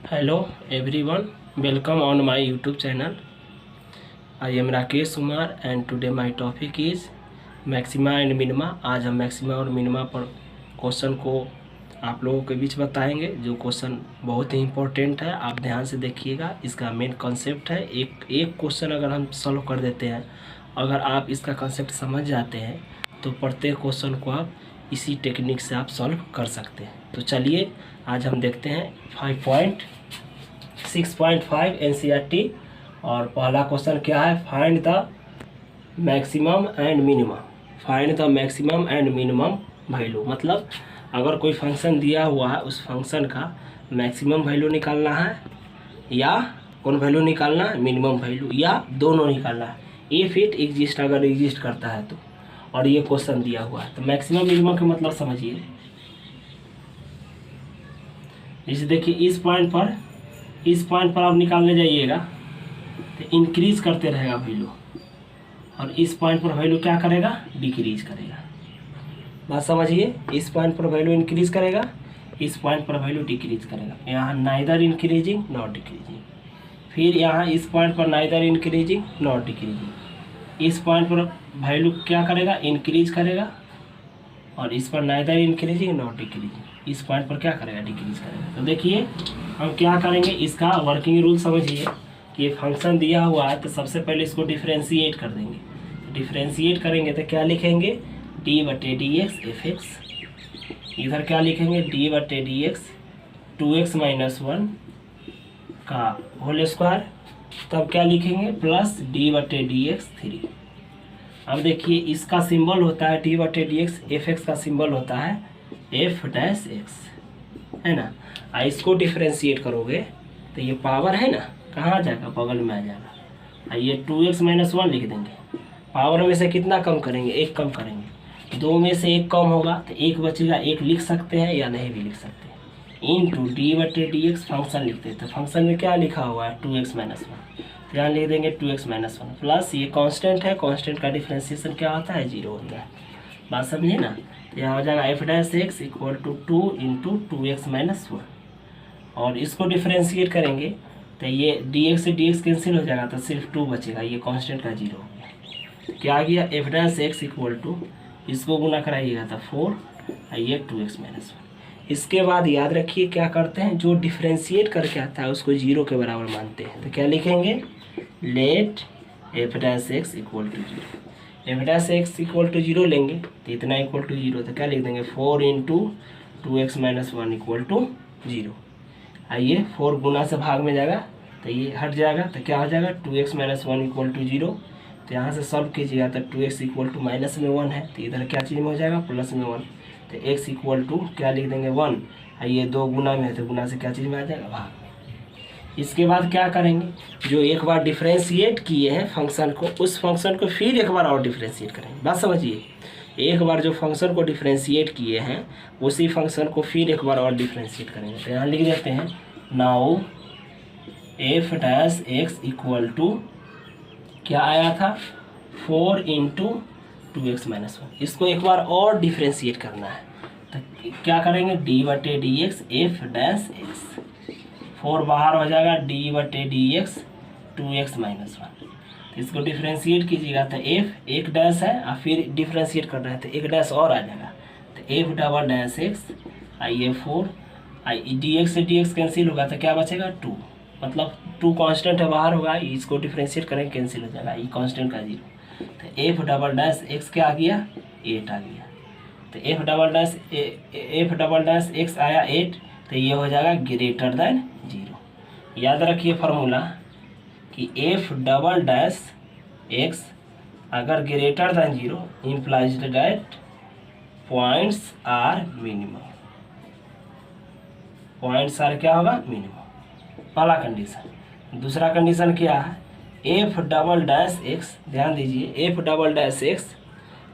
Hello everyone, welcome on my YouTube channel. I am Rakesh Kumar and today my topic is maxima and minima. आज हम maxima और minima पर question को आप लोगों के बीच बताएंगे। जो क्वेश्चन बहुत ही इम्पोर्टेंट है, आप ध्यान से देखिएगा। इसका मेन कॉन्सेप्ट है, एक क्वेश्चन अगर हम सॉल्व कर देते हैं, अगर आप इसका कॉन्सेप्ट समझ जाते हैं तो प्रत्येक क्वेश्चन को आप इसी टेक्निक से आप सॉल्व कर सकते हैं। तो चलिए आज हम देखते हैं 5.6.5 NCERT और पहला क्वेश्चन क्या है, find the maximum and minimum. Find the maximum and minimum value, मतलब अगर कोई फंक्शन दिया हुआ है उस फंक्शन का मैक्सिमम वैल्यू निकालना है या कौन वैल्यू निकालना है, मिनिमम वैल्यू, या दोनों निकालना है इफ़ इट एग्जिस्ट, अगर एग्जिस्ट करता है तो। और ये क्वेश्चन दिया हुआ है तो मैक्सिमम मिनिमम का मतलब समझिए। जैसे देखिए इस पॉइंट पर आप निकालने जाइएगा तो इंक्रीज करते रहेगा वैल्यू, और इस पॉइंट पर वैल्यू क्या करेगा, डिक्रीज करेगा। बात समझिए, इस पॉइंट पर वैल्यू इंक्रीज करेगा, इस पॉइंट पर वैल्यू डिक्रीज करेगा। यहाँ नाइदर इंक्रीजिंग नॉट डिक्रीजिंग। फिर यहाँ इस पॉइंट पर नाइदर इंक्रीजिंग नॉट डिक्रीजिंग। इस पॉइंट पर वैल्यू क्या करेगा, इंक्रीज करेगा, और इस पर नाइदर इंक्रीजिंग नॉट डिक्रीजिंग। इस पॉइंट पर क्या करेगा, डिक्रीज करेगा। तो देखिए हम क्या करेंगे, इसका वर्किंग रूल समझिए कि ये फंक्शन दिया हुआ है तो सबसे पहले इसको डिफ्रेंशिएट कर देंगे। डिफ्रेंशिएट करेंगे तो क्या लिखेंगे, डी बटे डी एक्स एफ एक्स। इधर क्या लिखेंगे, डी बटे डी एक्स 2x - 1 का होल स्क्वायर। तब क्या लिखेंगे, प्लस डी बटे डी एक्स 3। अब देखिए इसका सिंबल होता है डी बटे डी एक्स, एफ एक्स का सिंबल होता है एफ डैश एक्स, है ना। इसको डिफ्रेंशिएट करोगे तो ये पावर है ना, कहाँ आ जाएगा, बगल में आ जाएगा। ये 2x - 1 लिख देंगे। पावर में से कितना कम करेंगे, एक कम करेंगे। दो में से एक कम होगा तो एक बचेगा, एक लिख सकते हैं या नहीं भी लिख सकते हैं। इंटू डी बटे डी एक्स फंक्शन लिखते हैं तो फंक्शन में क्या लिखा हुआ है, 2x - 1। तो यहाँ लिख देंगे 2x - 1 प्लस ये कांस्टेंट है, कांस्टेंट का डिफ्रेंशिएशन क्या होता है, 0 होता है। बात समझिए ना। तो यहाँ हो जाएगा f dash x equal to 2 × 2x - 1। और इसको डिफ्रेंशिएट करेंगे तो ये dx से dx कैंसिल हो जाएगा तो सिर्फ 2 बचेगा, ये कांस्टेंट का 0 हो गया। क्या आ गया, f dash x equal to, इसको गुना कराइएगा तो 4, ये 2x - 1। इसके बाद याद रखिए क्या करते हैं, जो डिफ्रेंशिएट करके आता है उसको 0 के बराबर मानते हैं। तो क्या लिखेंगे, let f dash x equal to 0। F dash x equal to 0 लेंगे तो इतना इक्वल टू 0, तो क्या लिख देंगे 4 × 2x - 1 इक्वल टू 0। आइए 4 गुना से भाग में जाएगा तो ये हट जाएगा, तो क्या हो जाएगा 2x - 1 इक्वल टू 0। तो यहाँ से सॉल्व कीजिएगा तो 2x इक्वल टू माइनस में 1 है, तो इधर क्या चीज़ में हो जाएगा, प्लस में 1। तो x इक्वल टू क्या लिख देंगे 1। ये 2 गुना में है तो गुना से क्या चीज़ में आ जाएगा, भाग। इसके बाद क्या करेंगे, जो एक बार डिफ्रेंशिएट किए हैं फंक्शन को, उस फंक्शन को फिर एक बार और डिफ्रेंशिएट करेंगे। बात समझिए, एक बार जो फंक्शन को डिफ्रेंशिएट किए हैं उसी फंक्शन को फिर एक बार और डिफ्रेंशिएट करेंगे। तो यहाँ लिख देते हैं now f dash x equal to क्या आया था, 4 × 2x - 1। इसको एक बार और डिफ्रेंशिएट करना है तो क्या करेंगे, डी बटे d x f dash x. 4 बाहर हो जाएगा, डी बटे डी एक्स 2x - 1। इसको डिफ्रेंशिएट कीजिएगा तो एफ एक डैश है और फिर डिफ्रेंशिएट कर रहे हैं तो एक डैश और आ जाएगा, तो एफ डबल डैश एक्स ये 4। डी एक्स से डी एक्स कैंसिल होगा तो क्या बचेगा 2, मतलब 2 कांस्टेंट है बाहर होगा, इसको डिफ्रेंशिएट करेंगे कैंसिल हो जाएगा, ये कांस्टेंट का 0। तो एफ डबल डैश एक्स क्या आ गया, 8 आ गया। तो एफ डबल डैश एक्स आया 8, तो ये हो जाएगा ग्रेटर देन 0। याद रखिए फार्मूला कि एफ डबल डैश एक्स अगर greater than 0 implies that points are minimum. Points are क्या होगा, मिनिमम, पहला कंडीशन। दूसरा कंडीशन क्या है, एफ डबल डैश एक्स, ध्यान दीजिए, एफ डबल डैश एक्स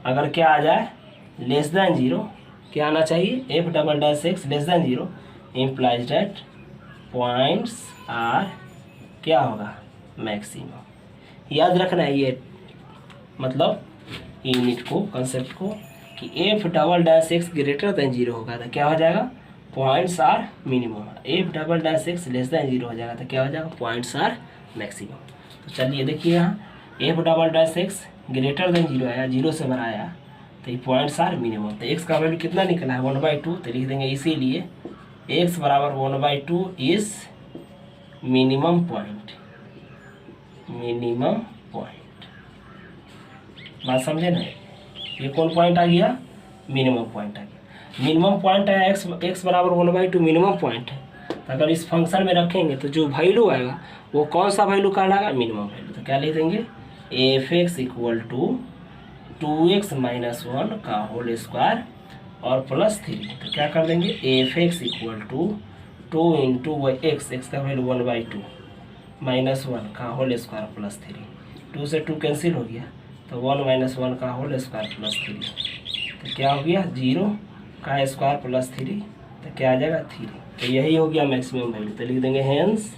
अगर क्या आ जाए, लेस देन 0, क्या आना चाहिए, f double dash x less than 0 implies that points are क्या होगा, मैक्सिमम। याद रखना है ये मतलब यूनिट को, कंसेप्ट को, कि f double dash x greater than 0 होगा तो क्या हो जाएगा, points are minimum, f double dash x less than 0 हो जाएगा तो क्या हो जाएगा, पॉइंट्स आर मैक्सिमम। तो चलिए देखिए यहाँ F double dash x greater than 0 आया, 0 से बड़ा आया तो ये पॉइंट्स आर मिनिमम। तो एक्स का वैल्यू कितना निकला है 1/2, तो लिख देंगे इसीलिए एक्स बराबर 1/2 is minimum point, minimum point. बात समझे ना, ये कौन पॉइंट आ गया, मिनिमम पॉइंट आ गया। मिनिमम पॉइंट है एक्स बराबर 1/2 मिनिमम पॉइंट है। तो अगर इस फंक्शन में रखेंगे तो जो वैल्यू आएगा वो कौन सा वैल्यू कहलाएगा, मिनिमम वैल्यू। तो क्या लिख देंगे f x equal to 2x - 1 का होल स्क्वायर और प्लस 3। तो क्या कर देंगे f x equal to 2 into x का वैल्यू 1/2 -1 का होल स्क्वायर प्लस 3, 2 से 2 कैंसिल हो गया तो 1 - 1 का होल स्क्वायर प्लस 3, तो क्या हो गया 0 का स्क्वायर प्लस 3, तो क्या आ जाएगा 3। तो यही हो गया मैक्सिमम वैल्यू। तो लिख देंगे हेंस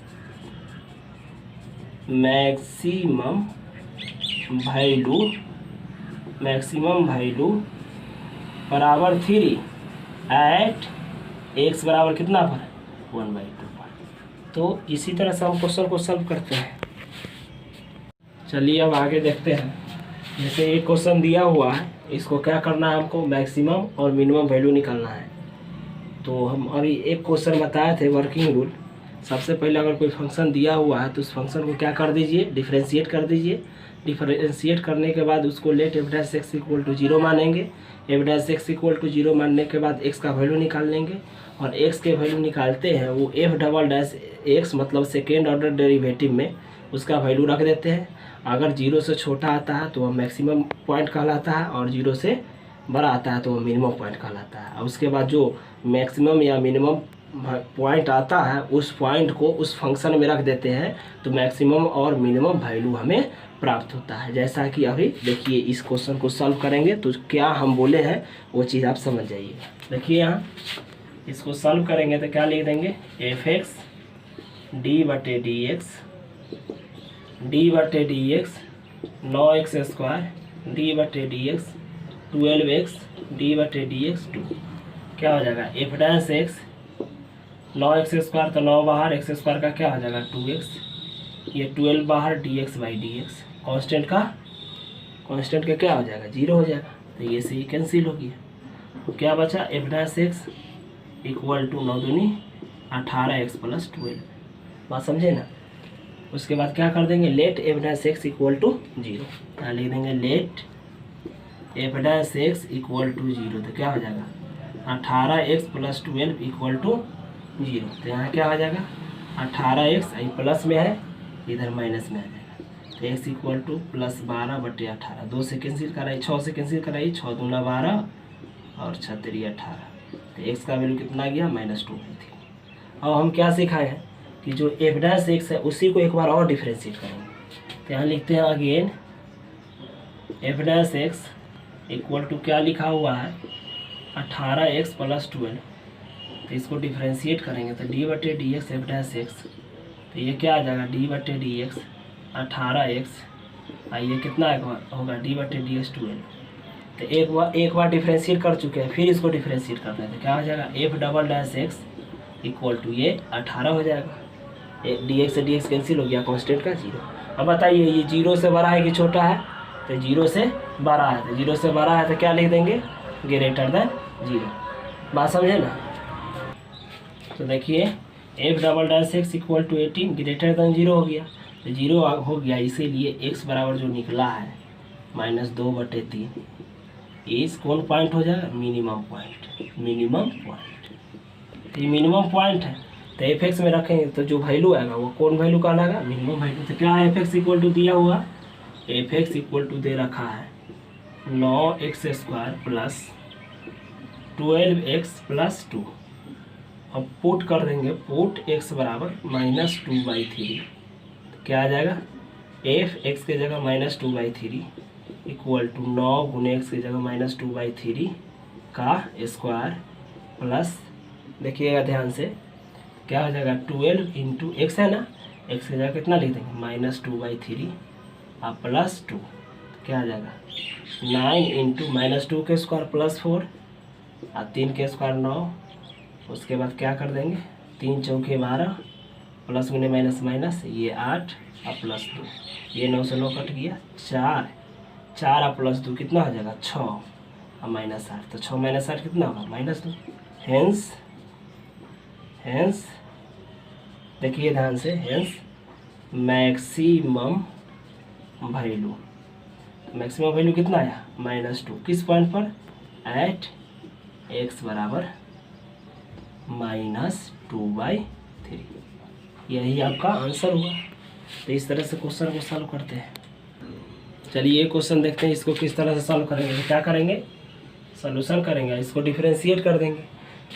मैक्सिमम वैल्यू बराबर 3 एट एक्स बराबर कितना पर 1/2 पर। तो इसी तरह से हम क्वेश्चन को सॉल्व करते हैं। चलिए अब आगे देखते हैं। जैसे एक क्वेश्चन दिया हुआ है, इसको क्या करना है, हमको मैक्सिमम और मिनिमम वैल्यू निकालना है। तो हम अभी एक क्वेश्चन बताए थे वर्किंग रूल। सबसे पहले अगर कोई फंक्शन दिया हुआ है तो उस फंक्शन को क्या कर दीजिए, डिफरेंशिएट कर दीजिए। डिफरेंशिएट करने के बाद उसको let f dash x equal to 0 मानेंगे। F dash x equal to 0 मानने के बाद एक्स का वैल्यू निकाल लेंगे, और एक्स के वैल्यू निकालते हैं वो एफ डबल डैश एक्स मतलब सेकेंड ऑर्डर डेरिवेटिव में उसका वैल्यू रख देते हैं। अगर 0 से छोटा आता है तो वह मैक्सिमम पॉइंट कहलाता है, और 0 से बड़ा आता है तो वह मिनिमम पॉइंट कहलाता है। और उसके बाद जो मैक्सिमम या मिनिमम पॉइंट आता है उस पॉइंट को उस फंक्शन में रख देते हैं, तो मैक्सिमम और मिनिमम वैल्यू हमें प्राप्त होता है। जैसा कि अभी देखिए इस क्वेश्चन को सॉल्व करेंगे तो क्या हम बोले हैं वो चीज़ आप समझ जाइएगा। देखिए यहाँ इसको सॉल्व करेंगे तो क्या लिख देंगे f x d/dx 9x² d/dx 12x d/dx 2 क्या हो जाएगा एफ डैश एक्स 9x² तो 9 बाहर, x² का क्या हो जाएगा 2x, ये 12 बाहर dx/dx कांस्टेंट का क्या हो जाएगा 0 हो जाएगा। तो ये से कैंसिल हो गया। तो क्या बचा f dash x equal to 9 दूनी 18x + 12। बात समझे ना। उसके बाद क्या कर देंगे let f dash x equal to 0, यहाँ लिख देंगे let f dash x equal to 0। तो क्या हो जाएगा 18x + 12 इक्वल टू 0। तो यहाँ क्या हो जाएगा 18x प्लस में है, इधर माइनस में आ जाएगा। तो x इक्वल टू +12/18, 2 से कैंसिल कराइए, 6 से कैंसिल कराइए, 6 दूना 12 और 6 3 18। तो x का वैल्यू कितना गया -2 थी। अब हम क्या सिखाए हैं कि जो एफ डैश एक्स है उसी को एक बार और डिफ्रेंशिएट करेंगे। तो यहाँ लिखते हैं again f dash x equal to क्या लिखा हुआ है 18x + 12। तो इसको डिफ्रेंशिएट करेंगे तो d/dx एफ डैश एक्स, तो ये क्या आ जाएगा d/dx 18x, ये कितना होगा d/dx 12। तो एक बार डिफ्रेंशिएट कर चुके हैं, फिर इसको डिफ्रेंशिएट करते हैं तो क्या हो जाएगा f double dash x equal to ये 18 हो जाएगा। dx से dx कैंसिल हो गया, कांस्टेंट का 0। अब बताइए ये 0 से बड़ा है कि छोटा है, तो 0 से बड़ा है। तो 0 से बड़ा है तो क्या लिख देंगे ग्रेटर देन 0। बात समझे ना। तो देखिए f double dash x equal to 18 greater than 0 हो गया, तो 0 हो गया, इसीलिए x बराबर जो निकला है -2/3 इस कौन पॉइंट हो जाएगा मिनिमम पॉइंट, मिनिमम पॉइंट। तो ये मिनिमम पॉइंट है, तो एफ एक्स में रखेंगे तो जो वैल्यू आएगा वो कौन वैल्यू का आएगा मिनिमम वैल्यू। तो क्या है एफ एक्स इक्वल टू दिया हुआ, एफ एक्स इक्वल टू दे रखा है 9x² + 12x + 2। अब पुट कर देंगे, पुट x बराबर -2/3, तो क्या आ जाएगा एफ एक्स के जगह -2/3 इक्वल टू 9 × x की जगह -2/3 का स्क्वायर प्लस, देखिएगा ध्यान से क्या हो जाएगा 12 × x है ना, x की जगह कितना लिख देंगे -2/3 और +2, क्या आ जाएगा 9 × -2 के स्क्वायर +4 और 3 के स्क्वायर 9 उसके बाद क्या कर देंगे, 3 चौके 12 प्लस गुने माइनस माइनस, ये 8 और प्लस 2, ये 9 से 9 कट गया, 4 और प्लस 2 कितना हो जाएगा 6 और माइनस 8, तो 6 माइनस 8 कितना होगा -2। हेंस देखिए ध्यान से, हेंस मैक्सिमम वैल्यू कितना आया -2, किस पॉइंट पर, एट x बराबर -2/3। यही आपका आंसर हुआ। तो इस तरह से क्वेश्चन को सॉल्व करते हैं। चलिए ये क्वेश्चन देखते हैं, इसको किस तरह से सॉल्व करेंगे। तो क्या करेंगे, सॉल्यूशन करेंगे, इसको डिफरेंशिएट कर देंगे।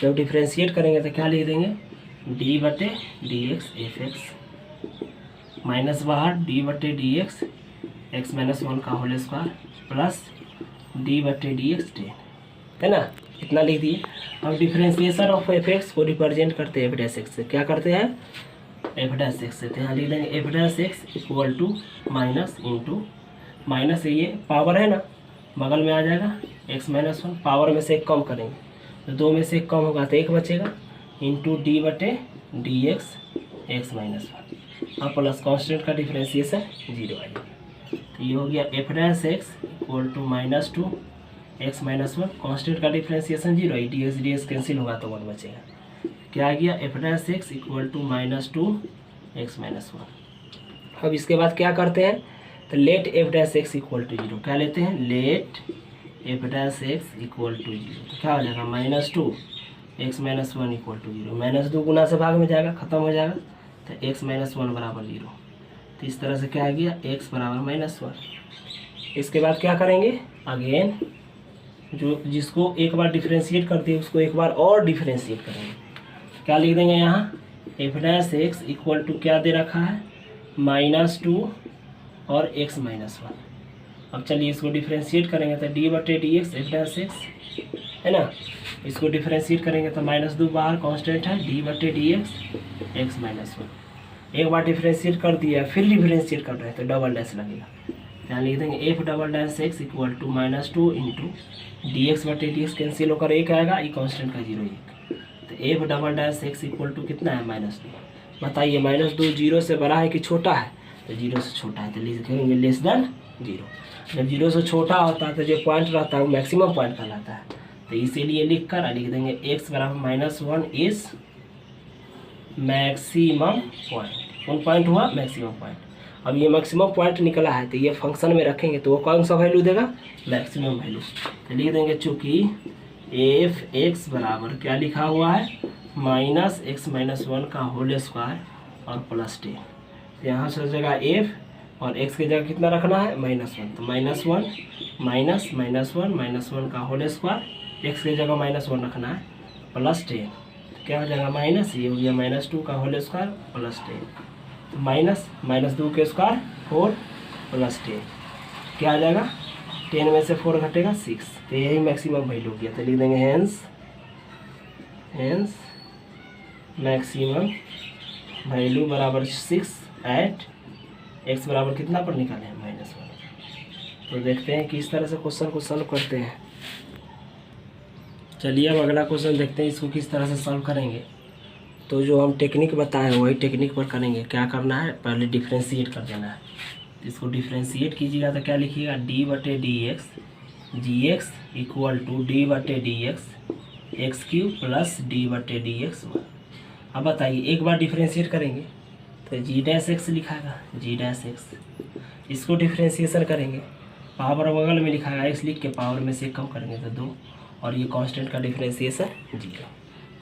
जब डिफरेंशिएट करेंगे तो क्या लिख देंगे, d/dx f(x) माइनस बाहर d/dx x-1 का होल स्क्वायर प्लस d/dx 10, है ना, इतना लिख दिए। अब डिफरेंशिएशन ऑफ f(x) को रिप्रेजेंट करते हैं f'(x) से, क्या करते हैं f'(x) से, तो यहाँ लिख देंगे f'(x) equal to minus into minus, ये पावर है ना, बगल में आ जाएगा x-1, पावर में से एक कम करेंगे तो 2 में से एक कम होगा तो 1 बचेगा, इंटू d/dx x-1 और प्लस कांस्टेंट का डिफरेंशिएशन 0 आएगा। तो ये हो गया f'(x) equal to -2 x-1, constant का डिफरेंशिएशन 0 है, dx कैंसिल होगा तो 1 बचेगा। क्या आ गया f'(x) इक्वल टू -2 x-1। अब इसके बाद क्या करते हैं, तो लेट f'(x) इक्वल टू 0, क्या लेते हैं, लेट f'(x) इक्वल टू 0, तो क्या हो जाएगा -2 x-1 इक्वल टू 0, -2 गुना से भाग में जाएगा, खत्म हो जाएगा, तो x-1 बराबर 0। तो इस तरह से क्या आ गया, x बराबर -1। इसके बाद क्या करेंगे, अगेन जिसको एक बार डिफरेंशिएट करते हैं उसको एक बार और डिफरेंशिएट करेंगे। क्या लिख देंगे यहाँ, f'(x) इक्वल टू क्या दे रखा है, -2 और x-1। अब चलिए इसको डिफरेंशिएट करेंगे तो d/dx f'(x) है ना, इसको डिफरेंशिएट करेंगे तो -2 बाहर कांस्टेंट है, d/dx x-1। एक बार डिफरेंशिएट कर दिया, फिर डिफरेंशिएट कर रहे हैं तो डबल डैश लगेगा। यहाँ लिख देंगे f'(x) equal to -2 into dx/dx cancel होकर 1 आएगा, ये कांस्टेंट का 0 1, तो f'(x) इक्वल टू कितना है -2। बताइए -2 0 से बड़ा है कि छोटा है, तो 0 से छोटा है, तो लिखेंगे लेस देन 0। जब 0 से छोटा होता है तो जो पॉइंट रहता है वो मैक्सिमम पॉइंट कहलाता है, तो इसीलिए लिख कर लिख देंगे x बराबर -1 इज मैक्सिमम पॉइंट। कौन पॉइंट हुआ, मैक्सिमम पॉइंट। अब ये मैक्सिमम पॉइंट निकला है तो ये फंक्शन में रखेंगे तो वो कौन सा वैल्यू देगा, मैक्सिमम वैल्यू। तो लिख देंगे चूँकि f(x) बराबर क्या लिखा हुआ है, -x-1 का होल स्क्वायर और प्लस 10, यहाँ से जगह f और x की जगह कितना रखना है, -1, तो -1 -1 का होल स्क्वायर, x की जगह -1 रखना है, प्लस 10, तो क्या हो जाएगा माइनस, ये हो गया -2 का होल स्क्वायर प्लस 10, तो -2 के स्क्वायर 4 प्लस 10, क्या आ जाएगा 10 में से 4 घटेगा 6, तो यही मैक्सिमम वैल्यू हो गया। तो लिख देंगे हेंस मैक्सिमम वैल्यू बराबर 6 एट x बराबर कितना पर निकाले हैं, -1। तो देखते हैं कि इस तरह से क्वेश्चन को सॉल्व करते हैं। चलिए अब अगला क्वेश्चन देखते हैं, इसको किस तरह से सॉल्व करेंगे। तो जो हम टेक्निक बताए वही टेक्निक पर करेंगे। क्या करना है, पहले डिफरेंशिएट कर देना है। इसको डिफरेंशिएट कीजिएगा तो क्या लिखिएगा, d/dx gx equal to d/dx x³ plus d/dx 1। अब बताइए एक बार डिफरेंशिएट करेंगे तो g'(x) लिखाएगा, g'(x), इसको डिफरेंशिएशन करेंगे, पावर बगल में लिखाएगा, x लिख के पावर में से कम करेंगे तो 2, और ये कांस्टेंट का डिफरेंशिएशन 0।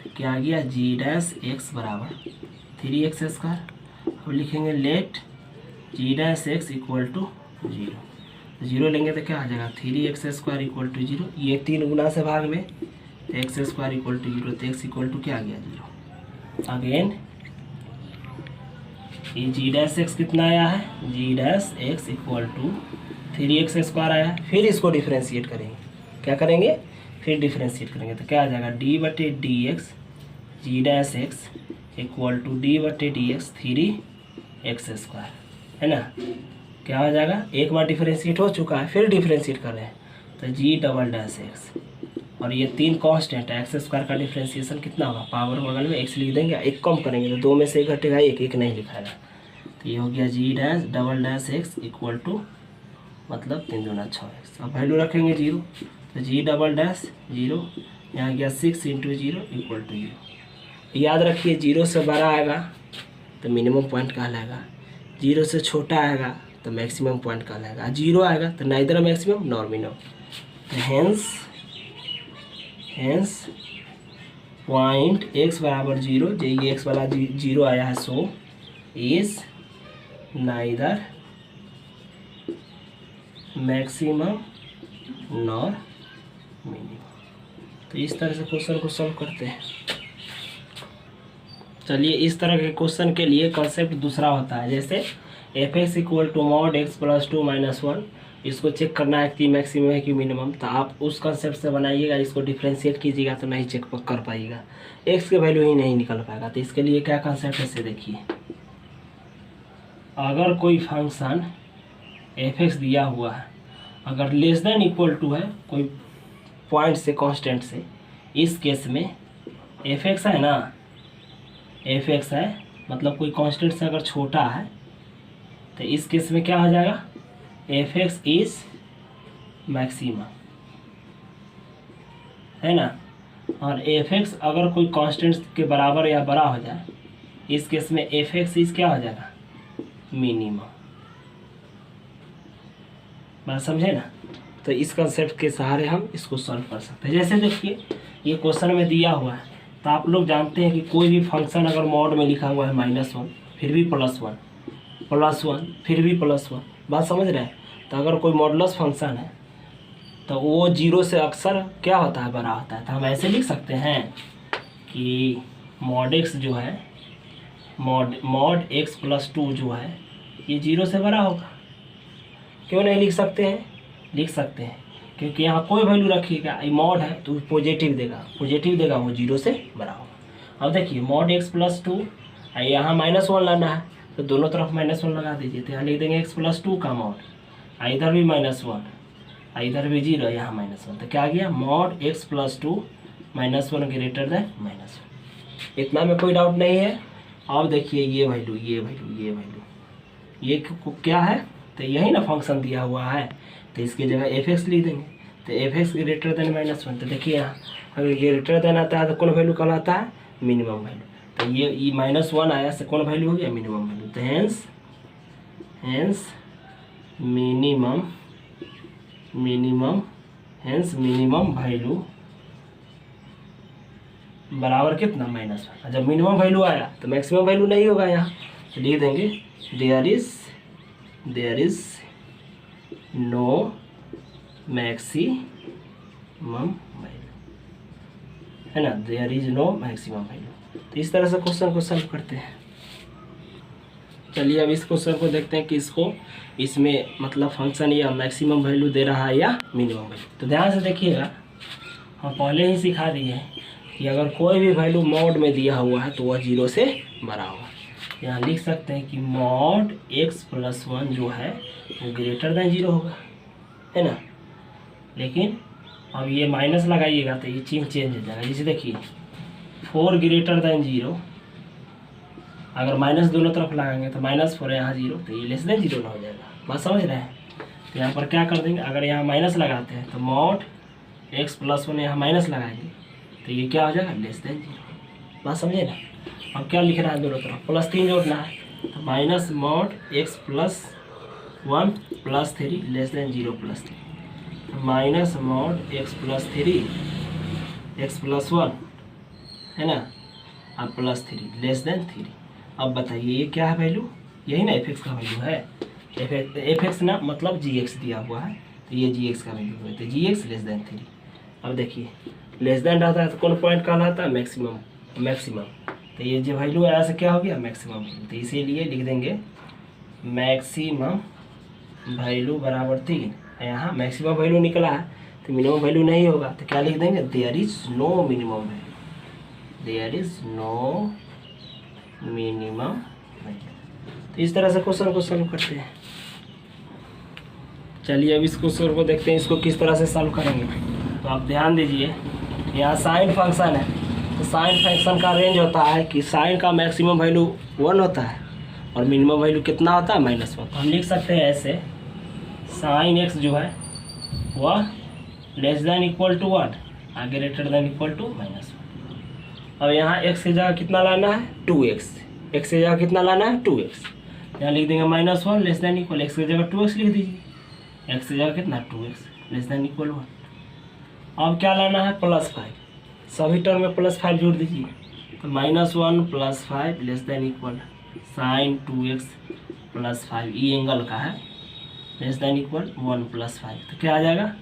तो क्या आ गया, g'(x) बराबर 3x²। अब लिखेंगे लेट g'(x) इक्वल टू 0, 0 लेंगे तो क्या आ जाएगा 3x² इक्वल टू 0, ये 3 गुना से भाग में, तो x² इक्वल टू 0, तो x इक्वल टू क्या आ गया 0। अगेन ये g'(x) कितना आया है, g'(x) इक्वल टू 3x² आया है। फिर इसको डिफरेंशिएट करेंगे, क्या करेंगे, फिर डिफरेंशिएट करेंगे तो क्या आ जाएगा d/dx g'(x) equal to d/dx 3x², है ना। क्या हो जाएगा, एक बार डिफरेंशिएट हो चुका है, फिर डिफरेंशिएट कर रहे हैं तो g'(x) और ये 3 कांस्टेंट है। एक्स स्क्वायर का डिफ्रेंसिएशन कितना होगा, पावर बगल में एक्स लिख देंगे, एक कम करेंगे तो 2 में से 1 घटेगा, एक नहीं लिखाएगा। तो ये हो गया g dash double dash x equal to मतलब 3 दूना 6x। अब वैल्यू रखेंगे 0, तो जी डबल डैश 0, यहाँ गया 6 इंटू 0 इक्वल टू 0। याद रखिए 0 से बड़ा आएगा तो मिनिमम पॉइंट कहलाएगा, 0 से छोटा आएगा तो मैक्सिमम पॉइंट कहलाएगा, 0 आएगा तो नाइदर मैक्सिमम नॉर मिनिमम। तो हेंस पॉइंट x बराबर 0, जो ये x वाला 0 आया है, so is neither maximum nor minimum. तो इस तरह से क्वेश्चन को सॉल्व करते हैं। चलिए इस तरह के क्वेश्चन के लिए कॉन्सेप्ट दूसरा होता है, जैसे f x equal to mod x plus 2 minus 1, इसको चेक करना है कि मैक्सिमम है कि मिनिमम। तो आप उस कॉन्सेप्ट से बनाइएगा, इसको डिफ्रेंशिएट कीजिएगा तो नहीं चेक कर पाइएगा, एक्स के वैल्यू ही नहीं निकल पाएगा। तो इसके लिए क्या कॉन्सेप्ट है इसे देखिए। अगर कोई फंक्शन एफ एक्स दिया हुआ है, अगर लेस देन इक्वल टू है कोई पॉइंट से कांस्टेंट से, इस केस में एफ एक्स है ना, एफ एक्स है मतलब कोई कांस्टेंट से अगर छोटा है तो इस केस में क्या हो जाएगा, एफ एक्स इज मैक्सिमम, है ना। और एफ एक्स अगर कोई कांस्टेंट के बराबर या बड़ा हो जाए, इस केस में एफ एक्स इज क्या हो जाएगा, मिनिमम। बात समझे ना। तो इस कंसेप्ट के सहारे हम इसको सॉल्व कर सकते हैं। जैसे देखिए ये क्वेश्चन में दिया हुआ है, तो आप लोग जानते हैं कि कोई भी फंक्शन अगर मॉड में लिखा हुआ है -1 फिर भी +1 +1 फिर भी +1, बात समझ रहे हैं। तो अगर कोई मॉडुलस फंक्शन है तो वो 0 से अक्सर क्या होता है, बड़ा होता है। तो हम ऐसे लिख सकते हैं कि मॉड एक्स जो है, मॉड एक्स प्लस 2 जो है ये 0 से बड़ा होगा। क्यों नहीं लिख सकते हैं, लिख सकते हैं, क्योंकि यहाँ कोई वैल्यू रखिएगा, ये मॉड है तो पॉजिटिव देगा, वो 0 से बड़ा होगा। अब देखिए मॉड एक्स प्लस 2, यहाँ -1 लाना है तो दोनों तरफ -1 लगा दीजिए। तो यहाँ लिख देंगे x प्लस 2 का मॉड, इधर भी -1, इधर भी 0, यहाँ -1। तो क्या आ गया, mod x plus 2 -1 greater than -1। इतना में कोई डाउट नहीं है। अब देखिए ये वैल्यू ये क्या है, तो यही ना फंक्शन दिया हुआ है, तो इसकी जगह एफ एक्स लिख देंगे। तो एफ एक्स ग्रेटर देन -1, तो देखिए यहाँ अगर ग्रेटर देन आता है तो कौन वैल्यू कहलाता है, मिनिमम वैल्यू। तो ये -1 आया से कौन वैल्यू हो गया, मिनिमम वैल्यू। तो हेंस मिनिमम वैल्यू बराबर कितना, -1। जब मिनिमम वैल्यू आया तो मैक्सिमम वैल्यू नहीं होगा, यहाँ तो लिख देंगे there is no maximum value, है ना, there is no maximum value. तो इस तरह से क्वेश्चन को सॉल्व करते हैं। चलिए अब इस क्वेश्चन को देखते हैं कि इसमें मतलब फंक्शन या मैक्सिमम वैल्यू दे रहा है या मिनिमम वैल्यू। तो ध्यान से देखिएगा, हम पहले ही सिखा दिए हैं कि अगर कोई भी वैल्यू मॉड में दिया हुआ है तो वह 0 से बड़ा होगा। यहाँ लिख सकते हैं कि मॉड x प्लस 1 जो है वो ग्रेटर देन 0 होगा, है ना। लेकिन अब ये माइनस लगाइएगा तो ये चेंज हो जाएगा। जैसे देखिए 4 ग्रेटर देन 0, अगर माइनस दोनों तरफ लगाएंगे तो -4 यहाँ 0, तो ये लेस देन 0 ना हो जाएगा। बात समझ रहे हैं। तो यहाँ पर क्या कर देंगे, अगर यहाँ माइनस लगाते हैं तो मॉड x प्लस 1 यहाँ माइनस लगाएंगे तो ये क्या हो जाएगा, लेस देन 0। बात समझे ना। अब क्या लिखना है, दोनों तरफ +3 जोड़ना है, तो minus mod x plus 1 plus 3 less than 0 plus 3, तो minus mod x plus 3 x plus 1, है ना, अब प्लस 3 लेस देन 3। अब बताइए ये क्या है वैल्यू, यही ना एफ एक्स का वैल्यू है। एफ एक्स ना मतलब जी एक्स दिया हुआ है, तो ये जी एक्स का वैल्यू है, तो जी एक्स लेस देन 3। अब देखिए लेस देन रहता है तो कौन पॉइंट कहलाता है, मैक्सिमम। तो ये जो वैल्यू आया से क्या हो गया, मैक्सिमम। तो इसीलिए लिख देंगे मैक्सिमम वैल्यू बराबर 3। यहाँ मैक्सिमम वैल्यू निकला है तो मिनिमम वैल्यू नहीं होगा, तो क्या लिख देंगे, there is no minimum value, there is no minimum value. तो इस तरह से क्वेश्चन को सॉल्व करते हैं। चलिए अब इस क्वेश्चन को देखते हैं, इसको किस तरह से सॉल्व करेंगे। तो आप ध्यान दीजिए, यहाँ साइन फंक्शन है, तो साइन फंक्शन का रेंज होता है कि साइन का मैक्सिमम वैल्यू 1 होता है और मिनिमम वैल्यू कितना होता है -1। तो हम लिख सकते हैं ऐसे, साइन x जो है वह लेस देन इक्वल टू 1 और ग्रेटर देन इक्वल टू -1। अब यहाँ x की जगह कितना लाना है 2x, x की जगह कितना लाना है 2x, यहाँ लिख देंगे -1 लेस देन इक्वल, x की जगह 2x लिख दीजिए, x की जगह कितना 2x लेस देन इक्वल 1। अब क्या लाना है +5, सभी टर्म में +5 जोड़ दीजिए, तो -1 +5 less than equal sine 2x +5, ये एंगल का है, लेस देन इक्वल 1 + 5, तो क्या आ जाएगा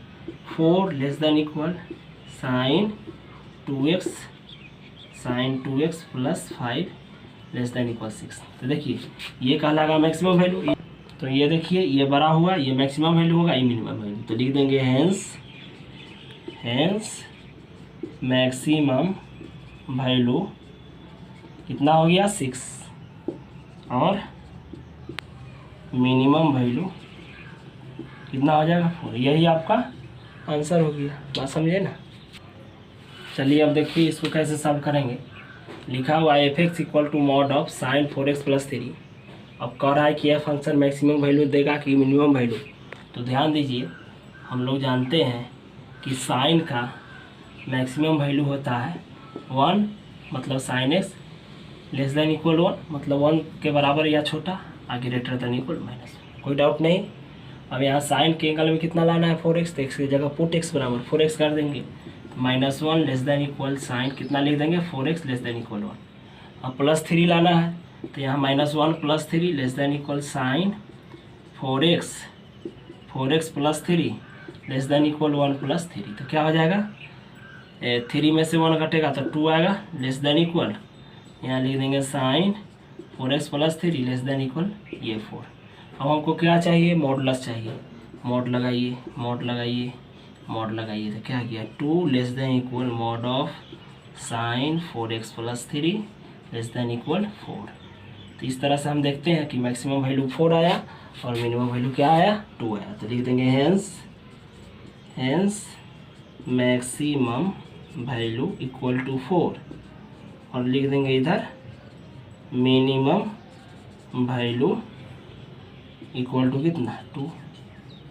4 less than equal sine 2x + 5 less than equal 6। तो देखिए ये कहलाएगा मैक्सिमम वैल्यू। तो ये देखिए ये बड़ा हुआ, ये मैक्सिमम वैल्यू होगा, ये मिनिमम वैल्यू। तो लिख देंगे हेंस मैक्सिमम वैल्यू कितना हो गया 6 और मिनिमम वैल्यू कितना हो जाएगा 4। यही आपका आंसर हो गया, बात समझे ना। चलिए अब देखिए इसको कैसे सॉल्व करेंगे। लिखा हुआ है f(x) = mod of sine 4x + 3। अब कह रहा है कि यह फंक्शन मैक्सिमम वैल्यू देगा कि मिनिमम वैल्यू। तो ध्यान दीजिए, हम लोग जानते हैं कि साइन का मैक्सिमम वैल्यू होता है 1, मतलब sine x less than equal 1, मतलब 1 के बराबर या छोटा, आगे ग्रेटर देन इक्वल -1। कोई डाउट नहीं। अब यहाँ साइन के एंगल में कितना लाना है 4x, तो x की जगह पुट x बराबर 4x कर देंगे, -1 लेस देन इक्वल साइन कितना लिख देंगे 4x लेस देन इक्वल 1। अब +3 लाना है, तो यहाँ -1 + 3 less than equal sine 4x + 3 less than equal 1 + 3। तो क्या हो जाएगा 3 में से 1 घटेगा तो 2 आएगा, लेस देन इक्वल यहाँ लिख देंगे sign 4x + 3 less than equal ये 4। अब हमको क्या चाहिए मॉडुलस चाहिए, मॉड लगाइए मॉड लगाइए मॉड लगाइए, तो क्या किया 2 less than equal mod of sine 4x + 3 less than equal 4। तो इस तरह से हम देखते हैं कि मैक्सिमम वैल्यू 4 आया और मिनिमम वैल्यू क्या आया 2 आया। तो लिख देंगे hence maximum value equal to 4 और लिख देंगे इधर मिनिमम वैल्यू इक्वल टू कितना 2।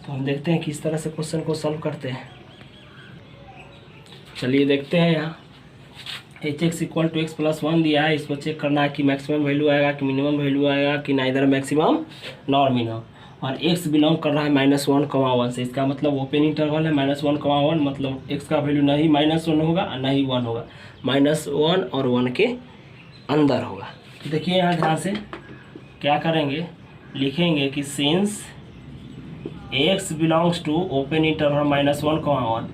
तो हम देखते हैं किस तरह से क्वेश्चन को सॉल्व करते हैं। चलिए देखते हैं, यहाँ h(x) = x + 1 दिया है, इसको चेक करना है कि मैक्सिमम वैल्यू आएगा कि मिनिमम वैल्यू आएगा कि नाइदर मैक्सिमम नॉर मिनिमम। और x बिलोंग कर रहा है -1, 1 से, इसका मतलब ओपन इंटरवल है -1, 1, मतलब x का वैल्यू नहीं -1 होगा न ही 1 होगा, -1 और 1 के अंदर होगा। तो देखिए यहाँ ध्यान से क्या करेंगे, लिखेंगे कि since x belongs to open interval -1, 1,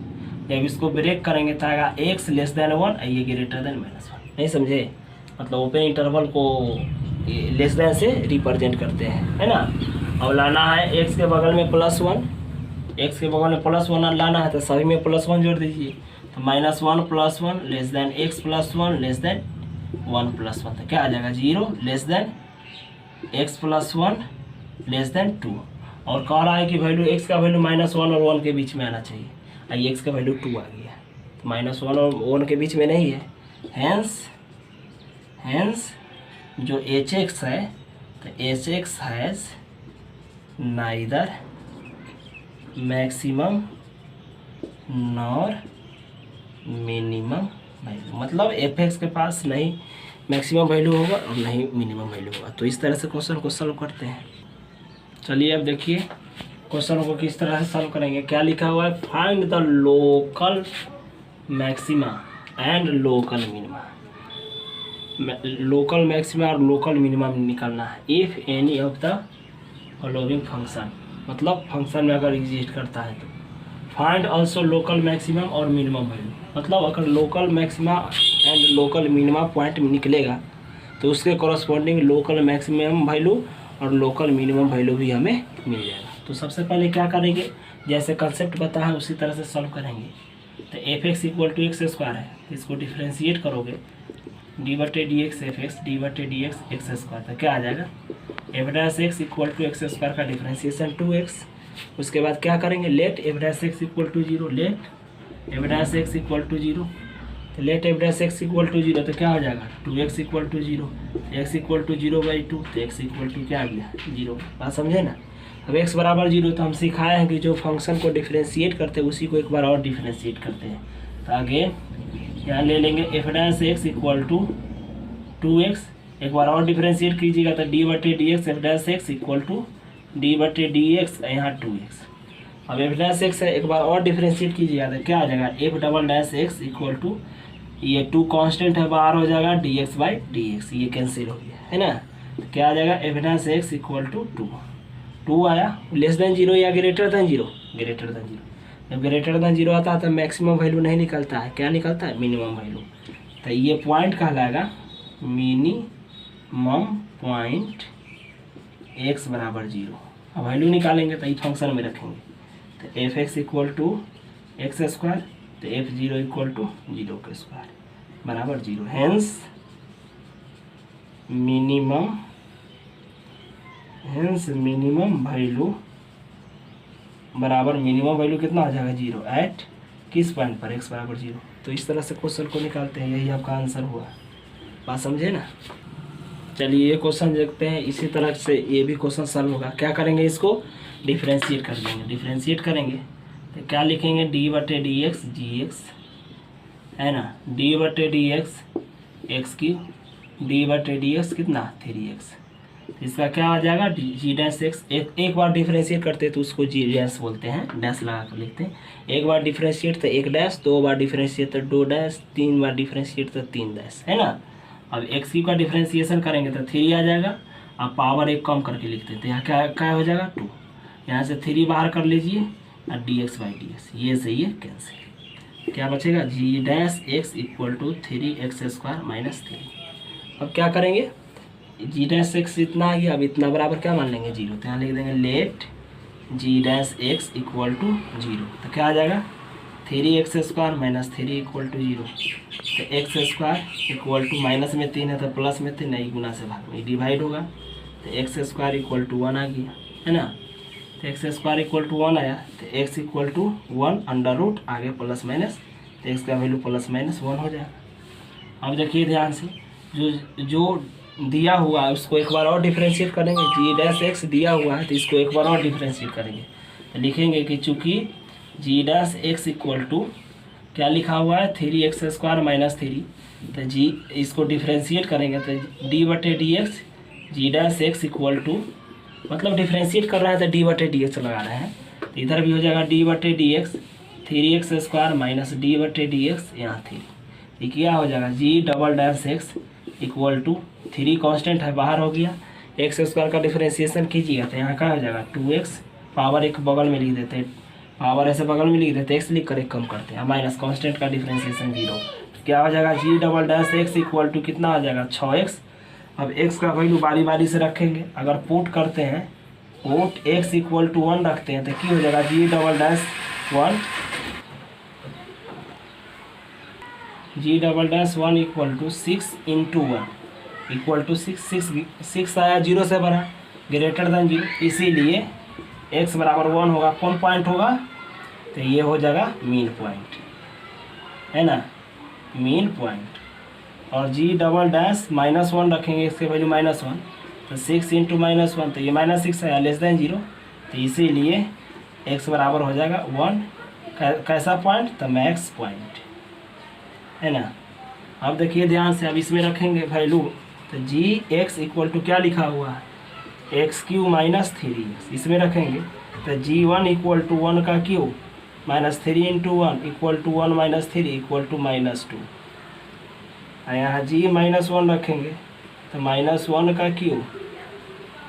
जब इसको ब्रेक करेंगे तो आएगा x लेस देन 1 और ये ग्रेटर देन -1। नहीं समझे, मतलब ओपन इंटरवल को लेस देन से रिप्रेजेंट करते हैं, है ना। अब लाना है x के बगल में +1, x के बगल में +1 लाना है तो सभी में +1 जोड़ दीजिए, तो -1 + 1 less than x + 1 less than 1 + 1, तो क्या आ जाएगा 0 less than x + 1 less than 2। और कह रहा है कि वैल्यू x का वैल्यू -1 और 1 के बीच में आना चाहिए, आई x का वैल्यू 2 आ गया, तो -1 और 1 के बीच में नहीं है। हेंस जो hx है, तो hx has neither maximum nor minimum value, मतलब fx के पास नहीं मैक्सिमम वैल्यू होगा और नहीं मिनिमम वैल्यू होगा। तो इस तरह से क्वेश्चन को सॉल्व करते हैं। चलिए अब देखिए क्वेश्चन को किस तरह से सॉल्व करेंगे। क्या लिखा हुआ है, find the local maxima and local minima. Local maxima और लोकल मिनिमा निकालना है। If any of the following function, मतलब फंक्शन में अगर एग्जिस्ट करता है तो। फाइंड ऑल्सो लोकल मैक्सिमम और मिनिमम वैल्यू, मतलब अगर local maxima and local minima point में निकलेगा तो उसके कॉरस्पॉन्डिंग लोकल मैक्सिमम वैल्यू और लोकल मिनिमम वैल्यू भी हमें मिल जाएगा। तो सबसे पहले क्या करेंगे, जैसे कंसेप्ट बताया है उसी तरह से सॉल्व करेंगे। तो f(x) = x² है, इसको डिफ्रेंशिएट करोगे d/dx f(x) d/dx x², तो क्या आ जाएगा f'(x) = x² का डिफ्रेंशिएशन 2x। उसके बाद क्या करेंगे, let f'(x) = 0, let f dash x equal to zero, तो let f dash x equal to zero, तो क्या हो जाएगा 2x equal to zero, x equal to zero by two, तो एक्स इक्वल टू क्या आ गया जीरो। बात समझे ना। अब x बराबर जीरो, तो हम सिखाए हैं कि जो फंक्शन को डिफ्रेंशिएट करते हैं उसी को एक बार और डिफ्रेंशिएट करते हैं। तो आगे यहाँ ले लेंगे f dash x equal to 2x, एक बार और डिफ्रेंशिएट कीजिएगा तो डी बटे d x f dash x equal to d बटे डी एक्स, यहाँ 2x। अब एफ डैश एक्स है, एक बार और डिफ्रेंशिएट कीजिएगा तो क्या आ जाएगा f double dash x equal to, ये 2 कांस्टेंट है बाहर हो जाएगा d x by d x, ये कैंसिल हो गया है ना। तो क्या आ जाएगा f dash x equal to 2 आया, लेस देन जीरो या greater than zero, greater than zero. जब ग्रेटर देन जीरो आता है तो मैक्सिमम वैल्यू नहीं निकलता है, क्या निकलता है मिनिमम वैल्यू। तो ये पॉइंट कहलाएगा मिनिमम पॉइंट एक्स बराबर जीरो। अब वैल्यू निकालेंगे तो ये फंक्शन में रखेंगे, तो f x equal to x square, तो f zero equal to zero का स्क्वायर बराबर जीरो। हैंस मिनिमम वैल्यू बराबर मिनिमम वैल्यू कितना आ जाएगा जीरो एट किस पॉइंट पर एक्स बराबर जीरो। तो इस तरह से क्वेश्चन को निकालते हैं, यही आपका आंसर हुआ। बात समझे ना। चलिए ये क्वेश्चन देखते हैं, इसी तरह से ये भी क्वेश्चन सॉल्व होगा। क्या करेंगे, इसको डिफ्रेंशिएट कर देंगे। डिफ्रेंशिएट करेंगे तो क्या लिखेंगे डी बटे डी एक्स जी एक्स है ना, डी बटे डी एक्स एक्स की, डी बटे डी एक्स कितना 3x, इसका क्या आ जाएगा जी डैश एक्स। एक बार डिफ्रेंशिएट करते हैं तो उसको जी डैश बोलते हैं, डैश लगा कर लिखते हैं। एक बार डिफ्रेंशिएट तो 1 डैश, 2 बार डिफ्रेंशिएट तो 2 डैश, 3 बार डिफ्रेंशिएट तो 3 डैश है ना। अब एक्स की का डिफ्रेंशिएशन करेंगे तो 3 आ जाएगा। अब पावर 1 कम करके लिखते हैं तो यहाँ क्या हो जाएगा 2, यहाँ से 3 बाहर कर लीजिए और d x by d x, ये सही है कैंसिल। क्या बचेगा g dash x equal to 3x square minus 3। अब क्या करेंगे, जी डैश एक्स इतना आ गया, अब इतना बराबर क्या मान लेंगे जीरो, तो यहाँ लिख देंगे let g dash x equal to zero. तो क्या आ जाएगा 3x square minus 3 equal to zero. तो x square equal to minus में 3 है तो प्लस में 3 नहीं, गुना से भाग में डिवाइड होगा, तो एक्स स्क्वायर इक्वल टू 1 आ गया है ना। तो एक्स स्क्वायर इक्वल टू 1 आया, तो x equal to 1 under root आगे प्लस माइनस, तो एक्स का वैल्यू प्लस माइनस 1 हो जाएगा। अब देखिए ध्यान से, जो दिया हुआ है उसको एक बार और डिफ्रेंशिएट करेंगे। जी डैश एक्स दिया हुआ है तो इसको एक बार और डिफ्रेंशिएट करेंगे, तो लिखेंगे कि चूँकि जी डैश एक्स इक्वल टू क्या लिखा हुआ है 3x स्क्वायर माइनस 3, तो जी इसको डिफ्रेंशिएट करेंगे तो डी बटे d x g dash x equal to, मतलब डिफ्रेंशिएट कर रहा है तो डी बटे डी एक्स लगा रहे हैं, तो इधर भी हो जाएगा डी बटे d x 3x square minus d बटे डी एक्स यहाँ 3, ये क्या हो जाएगा g double dash x equal to 3 constant है बाहर हो गया, एक्स स्क्वायर का डिफ्रेंशिएशन कीजिएगा तो यहाँ क्या हो जाएगा 2x, पावर एक बगल में लिख देते हैं, पावर ऐसे बगल में लिख देते हैं, एक्स लिख कर एक कम करते हैं, माइनस कांस्टेंट का डिफ्रेंशिएशन 0, तो क्या हो जाएगा g double dash x equal to कितना आ जाएगा 6x। अब x का वैल्यू बारी बारी से रखेंगे, अगर पुट करते हैं पुट x इक्वल टू 1 रखते हैं तो क्या हो जाएगा g double dash 1 equal to 6 into 1 equal to 6 आया, 0 से बड़ा ग्रेटर देन 0, इसीलिए x बराबर 1 होगा। कौन पॉइंट होगा, तो ये हो जाएगा मीन पॉइंट है ना, मीन पॉइंट। और जी डबल डैश -1 रखेंगे, इसके वैल्यू -1, तो 6 इंटू -1 तो ये -6 आया लेस देन 0, तो इसीलिए x बराबर हो जाएगा 1। कैसा पॉइंट, तो मैक्स पॉइंट है ना। अब देखिए ध्यान से, अब इसमें रखेंगे वैल्यू, तो जी एक्स इक्वल टू क्या लिखा हुआ है x³ माइनस 3x, इसमें रखेंगे तो g1 इक्वल टू 1 का cube minus 3 into 1 equal to 1 minus 3 equal to -2, यहाँ g -1 रखेंगे तो -1 का क्यूब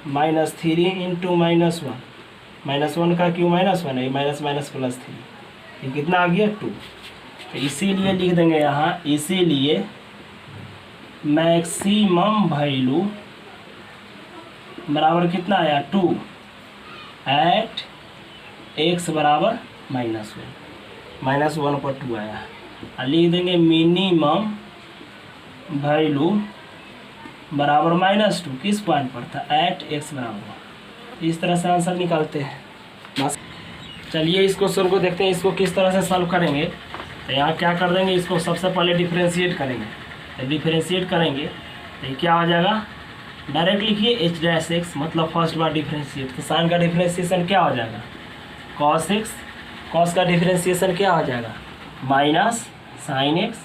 माइनस 3 इंटू -1 का क्यूब -1 है, माइनस माइनस प्लस 3, ये कितना आ गया 2। तो इसीलिए लिख देंगे यहाँ, इसीलिए मैक्सिमम वैल्यू बराबर कितना आया 2 एट x बराबर -1 पर 2 आया। और लिख देंगे मिनिमम वैल्यू बराबर -2 किस पॉइंट पर था, एट x बराबर। इस तरह से आंसर निकालते हैं। बस चलिए इस क्वेश्चन को देखते हैं, इसको किस तरह से सॉल्व करेंगे। तो यहाँ क्या कर देंगे, इसको सबसे पहले डिफ्रेंशिएट करेंगे। तो डिफ्रेंशिएट करेंगे तो ये क्या हो जाएगा, डायरेक्ट लिखिए एच डैश एक्स, मतलब फर्स्ट बार डिफ्रेंशिएट। तो साइन का डिफ्रेंशिएशन क्या हो जाएगा, कॉस एक्स। कॉस का डिफ्रेंशिएशन क्या हो जाएगा, माइनस साइन एक्स,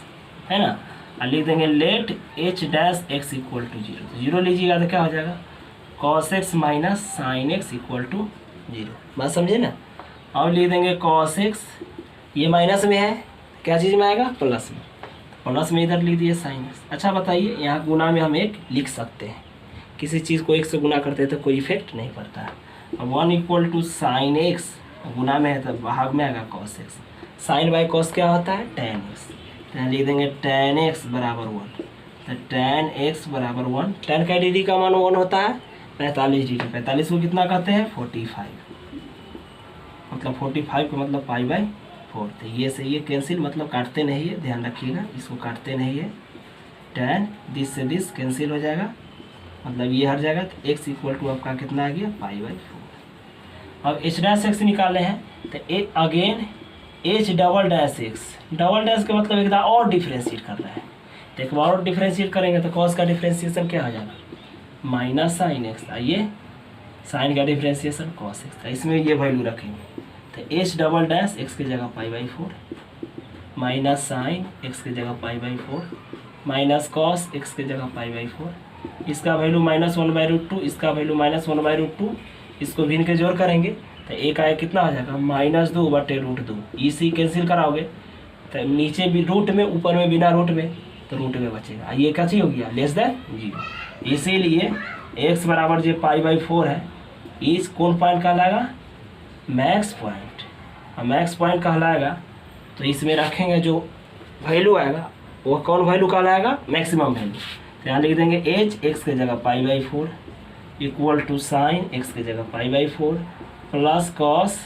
है ना। और लिख देंगे let h dash x equal to zero. तो जीरो लीजिएगा तो क्या हो जाएगा, cos x minus sine x equal to zero. बात समझे ना। और लिख देंगे कॉस एक्स, ये माइनस में है, क्या चीज़ में आएगा, प्लस में। प्लस में इधर लिख दिए साइन एक्स। अच्छा बताइए, यहाँ गुना में हम एक लिख सकते हैं, किसी चीज़ को एक से गुना करते हैं तो कोई इफेक्ट नहीं पड़ता है। अब 1 इक्वल टू साइन एक्स, गुना में है तो भाग में आएगा cos x. Sine by cos क्या होता है, टेन एक्स। तो यहाँ लिख देंगे टेन एक्स बराबर 1। तो टेन एक्स बराबर 1, टेन का डिग्री का मान 1 होता है 45 डिग्री। 45 को कितना कहते हैं, 45, मतलब 45 का मतलब पाई बाई 4। तो ये से ये कैंसिल, मतलब काटते नहीं है, ध्यान रखिएगा, इसको काटते नहीं है। टेन दिस से दिस कैंसिल हो जाएगा, मतलब ये हट जाएगा। तो एक्स इक्वल टू आपका कितना आ गया, पाई बाई 4। अब एच डैश एक्स निकाले हैं, तो again H double dash x. Double dash का मतलब एक बार और डिफ्रेंशिएट कर रहा है, तो एक बार और डिफ्रेंशिएट करेंगे तो कॉस का डिफ्रेंशिएशन क्या हो जाएगा, माइनस साइन एक्स। आइए साइन का डिफ्रेंशिएशन कॉस एक्स, इसमें ये वैल्यू रखेंगे। तो एच डबल डैश एक्स की जगह pi by 4, minus sine x की जगह pi by 4, minus cos x की जगह पाई बाई 4। इसका वैल्यू -1/√2, इसका वैल्यू -1/√2, इसको भिन्न के जोड़ करेंगे तो एक आया कितना हो जाएगा, -2/√2। इसी कैंसिल कराओगे तो नीचे भी रूट में, ऊपर में बिना रूट में, तो रूट में बचेगा। ये क्या चीज़ हो गया, लेस देन 0। इसीलिए x बराबर जो पाई बाई 4 है, इस कौन पॉइंट कहलाएगा, मैक्स पॉइंट। और मैक्स पॉइंट कहलाएगा तो इसमें रखेंगे जो वैल्यू आएगा वो कौन वैल्यू कहलाएगा, मैक्सिमम वैल्यू। तो यहाँ लिख देंगे एच एक्स की जगह pi by 4 equal to sine x की जगह pi by 4 plus cos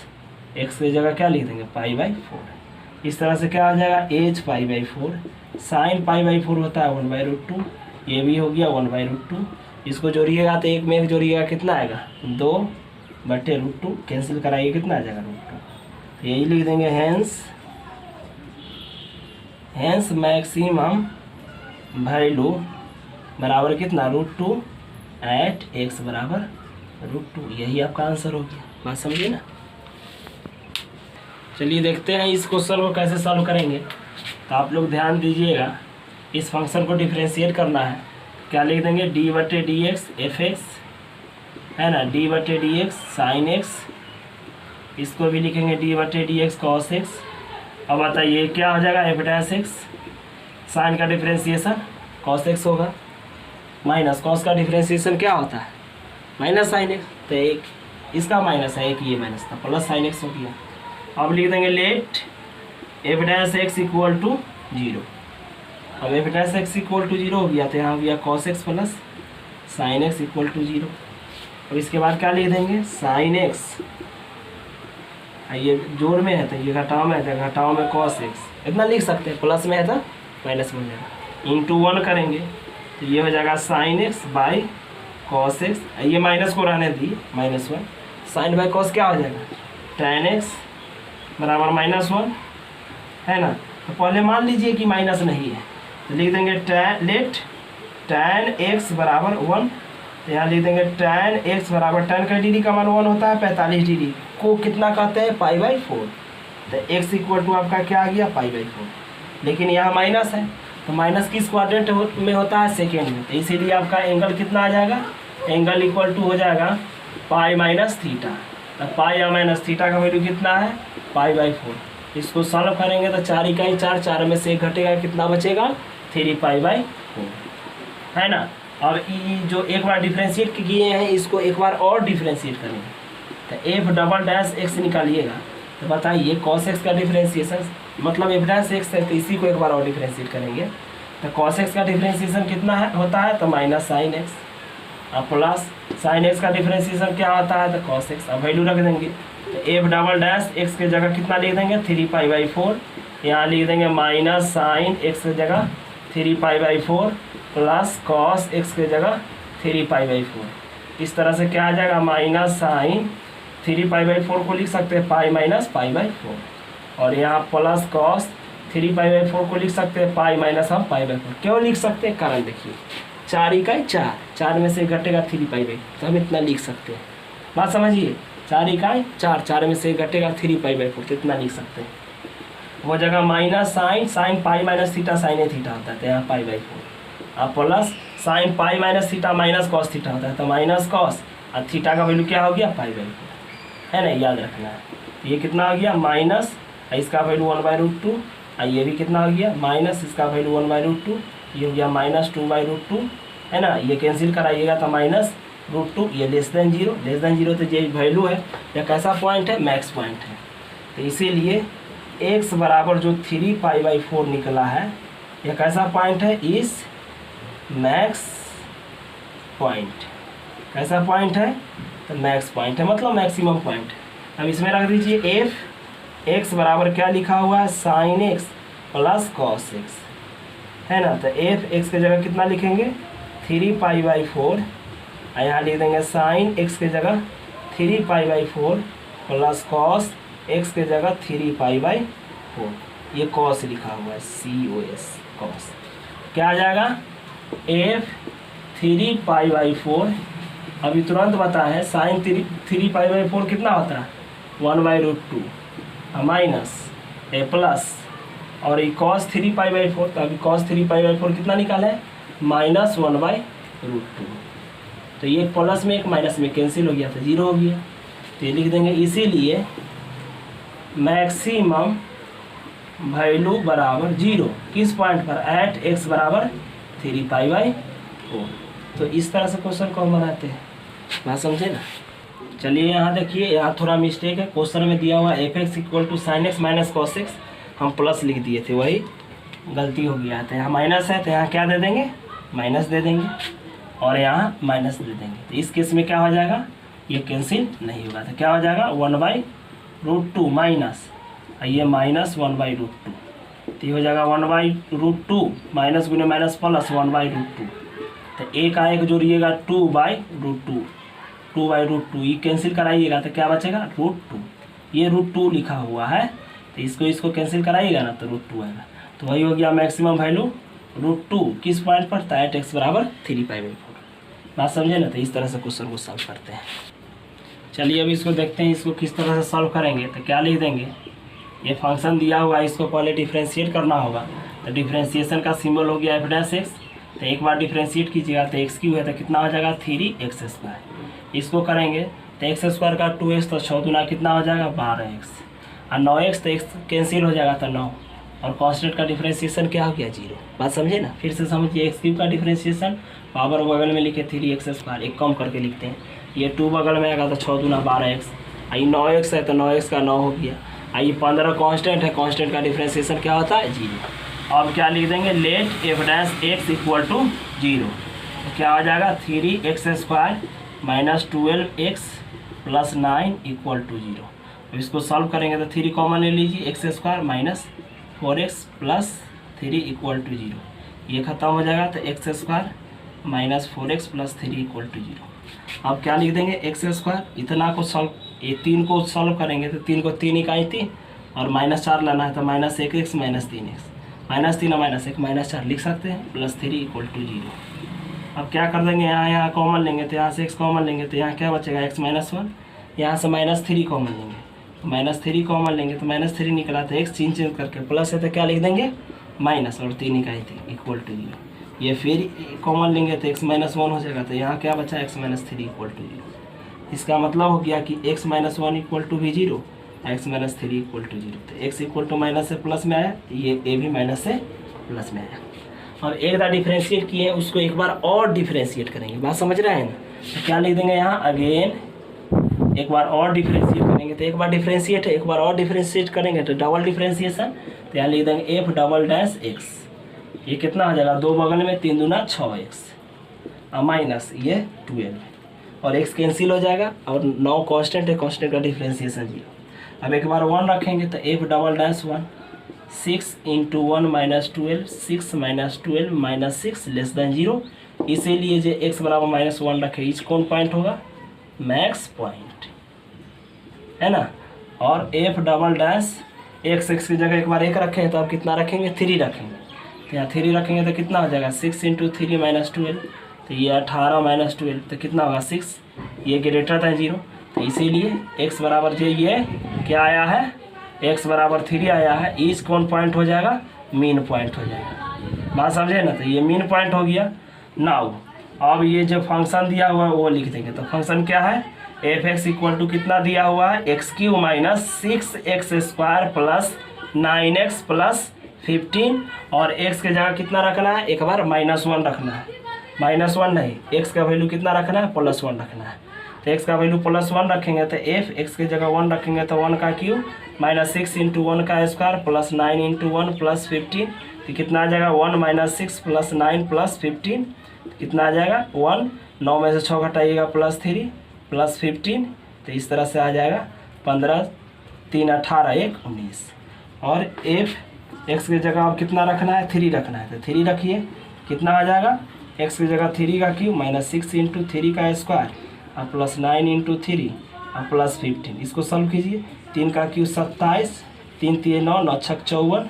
x की जगह क्या लिख देंगे, पाई बाई 4। इस तरह से क्या आ जाएगा, H pi by 4, sine pi by 4 होता है 1/√2, ये भी हो गया 1/√2। इसको जोड़िएगा तो एक में एक जोड़िएगा कितना आएगा, 2/√2, कैंसिल कराइए कितना आ जाएगा, √2। यही लिख देंगे हैंस मैक्सिमम वैल्यू बराबर कितना, √2 एट एक्स बराबर √2। यही आपका आंसर हो गया। बात समझिए ना। चलिए देखते हैं इसको सॉल्व कैसे सॉल्व करेंगे। तो आप लोग ध्यान दीजिएगा, इस फंक्शन को डिफ्रेंशिएट करना है। क्या लिख देंगे, d/dx f(x) है ना, d/dx साइन एक्स, इसको भी लिखेंगे d/dx कॉस एक्स। अब बताइए क्या हो जाएगा, f'(x), साइन का डिफ्रेंशिएशन कॉस एक्स होगा, माइनस कॉस का डिफ्रेंशिएशन क्या होता है, माइनस साइन एक्स। तो एक इसका माइनस है, एक ये माइनस था, प्लस साइन एक्स हो गया। अब लिख देंगे लेट f'(x) इक्वल टू 0। अब f'(x) इक्वल टू 0 हो गया, तो यहाँ हो गया cos x plus sine x equal to 0। अब इसके बाद क्या लिख देंगे, साइन एक्स, ये जोड़ में है तो ये घटाव में है तो घटाव में कॉस एक्स, इतना लिख सकते हैं, प्लस में है तो माइनस में हो जाएगा, इंटू 1 करेंगे तो ये हो जाएगा sine x by cos x. ये माइनस को रहने दी, -1, साइन बाई कॉस क्या हो जाएगा, tan x बराबर -1, है ना। तो पहले मान लीजिए कि माइनस नहीं है, तो लिख देंगे लेट tan x बराबर 1। तो यहाँ लिख देंगे tan x बराबर, tan का डिग्री का मान 1 होता है, 45 डिग्री को कितना कहते हैं, पाई बाई 4। तो x इक्वल टू आपका क्या आ गया, पाई बाई 4। लेकिन यहाँ माइनस है, तो माइनस किस क्वाड्रेंट में होता है, सेकेंड में। तो इसीलिए आपका एंगल कितना आ जाएगा, एंगल इक्वल टू हो जाएगा पाई माइनस थीटा। तो पाई या माइनस थीटा का वैल्यू कितना है, पाई बाई 4। इसको सॉल्व करेंगे तो 4 इकाई 4, 4 में से 1 घटेगा, कितना बचेगा, 3 पाई बाई 4, है ना। अब ये जो एक बार डिफ्रेंशिएट किए हैं, इसको एक बार और डिफ्रेंशिएट करेंगे। तो f'(x) निकालिएगा, तो बताइए कॉस एक्स का डिफ्रेंशिएशन मतलब f'(x) है, तो इसी को एक बार और डिफ्रेंशिएट करेंगे। तो कॉस एक्स का डिफ्रेंशिएशन कितना है होता है, तो माइनस साइन एक्स, और प्लस साइन एक्स का डिफ्रेंशिएशन क्या होता है, तो कॉस एक्स। अब वैल्यू रख देंगे, तो f'(x) की जगह कितना लिख देंगे, 3 पाई बाई 4। यहाँ लिख देंगे माइनस साइन एक्स की जगह 3 पाई बाई 4 प्लस कॉस एक्स की जगह 3 पाई बाई 4। इस तरह से क्या आ जाएगा, माइनस साइन 3 पाई बाई 4 को लिख सकते हैं पाई माइनस पाई बाई 4, और यहाँ प्लस कॉस 3π/4 को लिख सकते हैं पाई माइनस हाफ पाई/4। क्यों लिख सकते हैं, कारण देखिए 4 इकाई 4, 4 में से घटेगा 3π/4, तो हम इतना लिख सकते हैं। बात समझिए, 4 इकाई 4, 4 में से घटेगा 3π/4, तो इतना लिख सकते हैं। वो जगह minus sine pi minus theta sine a theta होता है, तो यहाँ π/4, अब plus sine pi minus theta minus cos theta होता है, तो माइनस कॉस, और थीटा का वैल्यू क्या हो गया π/4, है ना, याद रखना है। ये कितना हो गया माइनस, इसका वैल्यू 1/√2, और ये भी कितना हो गया माइनस, इसका वैल्यू 1/√2, ये हो गया माइनस 2/√2, है ना, ये कैंसिल कराइएगा तो -√2, ये <0, <0 तो ये वैल्यू है, या कैसा पॉइंट है, मैक्स पॉइंट है। तो इसीलिए x बराबर जो 3π/4 निकला है, यह कैसा पॉइंट है, इस मैक्स पॉइंट। कैसा पॉइंट है, तो मैक्स पॉइंट है, मतलब मैक्सिमम पॉइंट। अब इसमें रख दीजिए x बराबर क्या लिखा हुआ है, sin x plus cos x, है ना। तो x के जगह कितना लिखेंगे 3π/4, यहाँ लिख देंगे sin x के जगह 3π/4 प्लस cos x के जगह 3π/4, ये cos लिखा हुआ है, cos cos, क्या आ जाएगा f 3π/4। अभी तुरंत बता है साइन 3π/4 कितना होता है 1/√2 माइनस ए प्लस, और ये cos 3π/4, तो अभी cos 3π/4 कितना निकाला है -1/√2, तो ये प्लस में एक माइनस में कैंसिल हो गया, तो 0 हो गया। तो ये लिख देंगे, इसीलिए मैक्सिमम वैल्यू बराबर 0 किस पॉइंट पर, एट x बराबर 3π/4। तो इस तरह से क्वेश्चन को हम बनाते हैं, बात समझे ना। चलिए यहाँ देखिए, यहाँ थोड़ा मिस्टेक है, क्वेश्चन में दिया हुआ f(x = sin x - cos x), हम प्लस लिख दिए थे, वही गलती हो गया। तो यहाँ माइनस है, तो यहाँ क्या दे देंगे, माइनस दे देंगे, और यहाँ माइनस दे देंगे। तो इस केस में क्या हो जाएगा, ये कैंसिल नहीं होगा, तो क्या हो जाएगा 1/√2 माइनस, ये माइनस 1/√2, तो ये हो जाएगा 1/√2 माइनस गुने माइनस प्लस 1/√2, तो एक आएगा जोड़िएगा 2/√2, ये कैंसिल कराइएगा तो क्या बचेगा √2, ये √2 लिखा हुआ है, तो इसको कैंसिल कराइएगा ना तो √2 आएगा। तो वही हो गया मैक्सिमम वैल्यू √2 किस पॉइंट पर, एट x बराबर 3π/4। बात समझे ना। तो इस तरह से क्वेश्चन को सॉल्व करते हैं। चलिए अभी इसको देखते हैं, इसको किस तरह से सॉल्व करेंगे। तो क्या लिख देंगे, ये फंक्शन दिया हुआ है, इसको पहले डिफ्रेंशिएट करना होगा। तो डिफ्रेंशिएशन का सिंबल हो गया f'(x), तो एक बार डिफ्रेंशिएट कीजिएगा तो x³ है, तो कितना हो जाएगा 3x²। इसको करेंगे तो x² का 2x, तो 6 दूना कितना हो जाएगा 12x, और 9x, तो x कैंसिल हो जाएगा तो 9, और कांस्टेंट का डिफ्रेंशिएशन क्या हो गया 0। बात समझे ना। फिर से समझिए, x³ का डिफ्रेंशिएशन पावर बगल में लिखे 3x², एक कम करके लिखते हैं, ये 2 बगल में आएगा तो 6 दूना 12x, आई 9x है तो 9x का 9 हो गया, आई 15 कांस्टेंट है, कांस्टेंट का डिफ्रेंशिएशन क्या होता है 0। अब क्या लिख देंगे, लेट f'(x = 0), तो क्या हो जाएगा 3x² - 12x + 9 = 0। अब इसको सॉल्व करेंगे तो 3 कॉमन ले लीजिए, x² - 4x + 3 = 0, ये खत्म हो जाएगा, तो x² - 4x + 3 = 0। अब क्या लिख देंगे, x² इतना को सॉल्व, ये 3 को सॉल्व करेंगे तो 3 को 3 इकाई 3, और -4 लाना है तो -1x - 3x, -3 और -1 -4 लिख सकते हैं, + 3 = 0। अब क्या कर देंगे, यहाँ कॉमन लेंगे तो यहाँ से x कॉमन लेंगे, तो यहाँ क्या बचेगा x - 1, यहाँ से -3 कॉमन लेंगे, तो -3 कॉमन लेंगे तो -3 निकला, तो x चेंज करके प्लस है तो क्या लिख देंगे माइनस, और 3 इकाई 3 = 0। ये फिर कॉमन लेंगे तो x - 1 हो जाएगा, तो यहाँ क्या बचा x - 3 = 0। इसका मतलब हो गया कि x - 1 = भी 0, x - 3 = 0। तो x = माइनस से प्लस में आया, ये a भी माइनस से प्लस में आया। और एक बार डिफ्रेंशिएट किए, उसको एक बार और डिफ्रेंशिएट करेंगे, बात समझ रहे हैं ना। तो क्या लिख देंगे यहाँ, अगेन एक बार और डिफ्रेंशिएट करेंगे, तो एक बार डिफ्रेंशिएट है, एक बार और डिफ्रेंशिएट करेंगे तो डबल डिफ्रेंशिएशन, तो यहाँ लिख देंगे f'(x), ये कितना हो जाएगा 2 बगल में 3 दूना 6x, और माइनस ये 12, और x कैंसिल हो जाएगा, और 9 कांस्टेंट है, कांस्टेंट का डिफ्रेंशिएशन 0। अब एक बार 1 रखेंगे तो f'(1), 6 × 1 - 12, 6 - 12 - 6 <0। इसीलिए जो x बराबर -1 रखे, इस कौन पॉइंट होगा, मैक्स पॉइंट, है ना। और f'(x एक्स की जगह एक बार 1 रखें तो अब कितना रखेंगे 3 रखेंगे, तो यहाँ 3 रखेंगे तो कितना हो जाएगा 6 × 3 - 12, तो ये 18 - 12 तो कितना होगा 6, ये ग्रेटर दैन 0, तो इसीलिए x बराबर जो ये क्या आया है x बराबर 3 आया है। इस कौन पॉइंट हो जाएगा मीन पॉइंट हो जाएगा, बात समझे ना, तो ये मीन पॉइंट हो गया। नाउ अब ये जो फंक्शन दिया हुआ है वो लिख देंगे, तो फंक्शन क्या है f(x) इक्वल टू कितना दिया हुआ है x³ - 6x² + 9x + 15, और x के जगह कितना रखना है एक बार -1 रखना है, -1 नहीं, x का वैल्यू कितना रखना है +1 रखना है, तो x का वैल्यू +1 रखेंगे तो f x की जगह 1 रखेंगे तो 1 का क्यूब -6 × 1 का स्क्वायर + 9 × 1 + 15, तो कितना आ जाएगा 1 - 6 + 9 + 15, कितना आ जाएगा 1, 9 में से 6 घटाइएगा +3 + 15, तो इस तरह से आ जाएगा 15, 3 18 1 19, और f x की जगह अब कितना रखना है 3 रखना है, तो 3 रखिए, कितना आ जाएगा x की जगह 3 का क्यूब -6 × 3 का स्क्वायर और + 9 × 3 और + 15, इसको सॉल्व कीजिए, 3 का क्यूब 27, 3 × 3 9, 9 × 6 54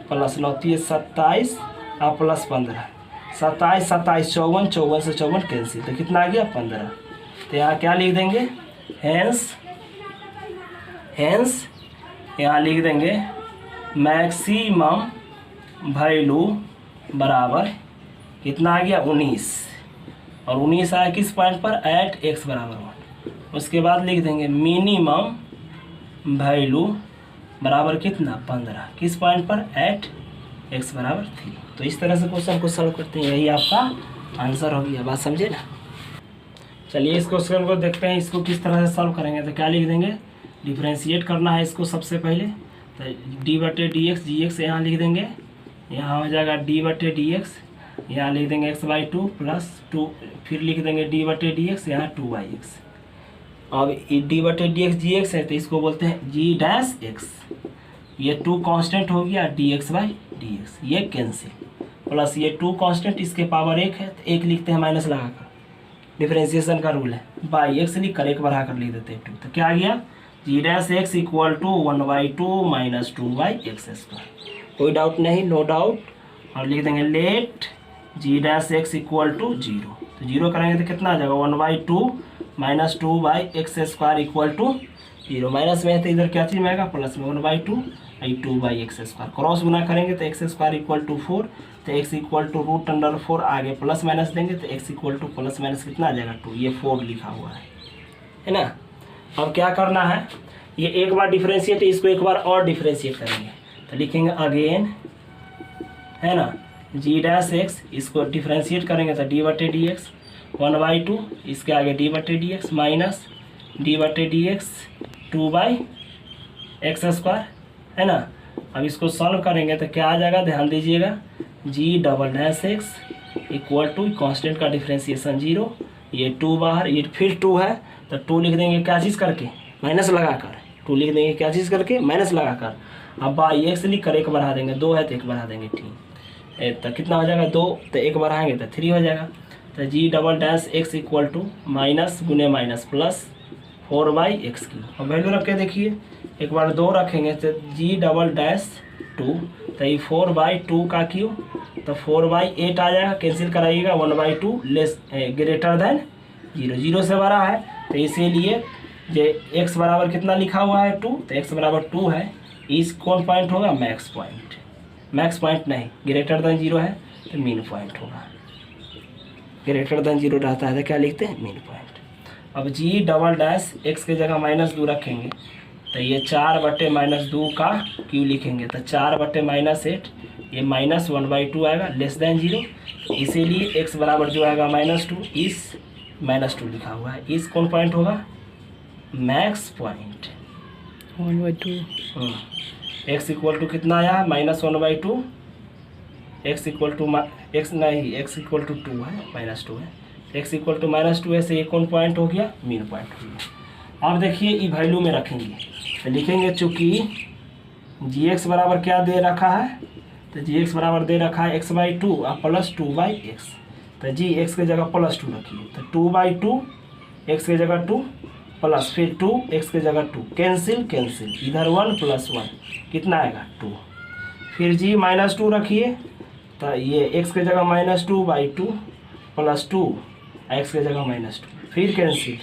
+ 9 × 3 27 और +15, 27 27 54, 54 से 54 कैंसिल, तो कितना आ गया 15, तो यहाँ क्या लिख देंगे हेंस यहाँ लिख देंगे मैक्सिमम वैल्यू बराबर कितना आ गया 19, और 19 आया किस पॉइंट पर एट x बराबर 1, उसके बाद लिख देंगे मिनिमम वैल्यू बराबर कितना 15, किस पॉइंट पर एट x बराबर 3। तो इस तरह से क्वेश्चन को सॉल्व करते हैं, यही आपका आंसर हो गया, बात समझे ना। चलिए इस क्वेश्चन को देखते हैं, इसको किस तरह से सॉल्व करेंगे, तो क्या लिख देंगे डिफ्रेंशिएट करना है इसको सबसे पहले, तो d/dx gx यहाँ लिख देंगे, यहाँ हो जाएगा d/dx, यहाँ लिख देंगे x/2 + 2, फिर लिख देंगे d/dx यहाँ 2x, अब d/dx gx है तो इसको बोलते हैं g'(x), ये 2 कांस्टेंट हो गया dx/dx, ये कैंसिल, प्लस ये 2 कांस्टेंट इसके पावर 1 है तो 1 लिखते हैं माइनस लगाकर, डिफ्रेंशिएशन का रूल है, बाई x लिख कर 1 बढ़ाकर लिख देते हैं 2, तो क्या आ गया g'(x) इक्वल टू 1/2 - 2/x², कोई डाउट नहीं, नो डाउट, और लिख देंगे लेट g'(x) इक्वल टू 0, तो 0 करेंगे तो कितना आ जाएगा 1/2 - 2/x² इक्वल टू 0, माइनस में है तो इधर क्या चीज़ में आएगा प्लस में 1/2 और 2/x², क्रॉस गुना करेंगे तो x² इक्वल टू 4, तो x इक्वल टू √4, आगे प्लस माइनस देंगे तो x equal two plus minus कितना आ जाएगा 2, ये 4 लिखा हुआ है ना। अब क्या करना है, ये एक बार डिफरेंशिएट, इसको एक बार और डिफरेंशिएट करेंगे, तो लिखेंगे अगेन, है ना g'(x), इसको डिफरेंशिएट करेंगे तो d/dx 1/2, इसके आगे d/dx माइनस d/dx 2/x², है ना। अब इसको सॉल्व करेंगे तो क्या आ जाएगा ध्यान दीजिएगा, g'(x) इक्वल टू कांस्टेंट का डिफरेंशिएशन 0, ये 2 बाहर, ये फिर 2 है तो 2 लिख देंगे क्या चीज़ करके माइनस लगाकर, 2 लिख देंगे क्या चीज़ करके माइनस लगाकर, अब बाई x लिख कर 1 बढ़ा देंगे, 2 है तो 1 बढ़ा देंगे, ठीक, तो कितना हो जाएगा 2, तो 1 बढ़ाएंगे तो 3 हो जाएगा, तो g'(x) इक्वल टू माइनस गुने माइनस प्लस 4/x³, अब वैल्यू रख के देखिए, एक बार 2 रखेंगे तो g'(2), तो ये 4/2 का क्यूब, तो 4/8 आ जाएगा, कैंसिल कराइएगा 1/2 लेस ग्रेटर दैन 0, 0 से बड़ा है, तो इसीलिए जो x बराबर कितना लिखा हुआ है 2, तो x बराबर 2 है, इस कौन पॉइंट होगा मैक्स पॉइंट नहीं, ग्रेटर दैन 0 है तो मीन पॉइंट होगा, ग्रेटर दैन 0 रहता है तो क्या लिखते हैं मीन पॉइंट। अब g'(x) की जगह -2 रखेंगे तो ये 4/-2 का क्यू लिखेंगे, तो 4/-8, ये -1/2 आएगा लेस दैन 0, इसीलिए x बराबर जो आएगा -2, इस -2 लिखा हुआ है, इस कौन पॉइंट होगा max point 1/2, x equal to कितना आया -1/2, x इक्वल टू x नहीं, x इक्वल टू 2 है, -2 है, x इक्वल टू -2 है, से ये कौन पॉइंट हो गया मीन पॉइंट हो गया। अब देखिए ई वैल्यू में रखेंगे तो लिखेंगे चूँकि gx बराबर क्या दे रखा है, तो gx बराबर दे रखा है x/2 और प्लस 2/x, तो gx की जगह +2 रखिए, तो 2/2 x की जगह 2 प्लस फिर 2 x के जगह 2 कैंसिल कैंसिल, इधर 1 प्लस 1 कितना आएगा 2। फिर जी -2 रखिए तो ये x के जगह -2/2 प्लस 2 x के जगह -2 फिर कैंसिल,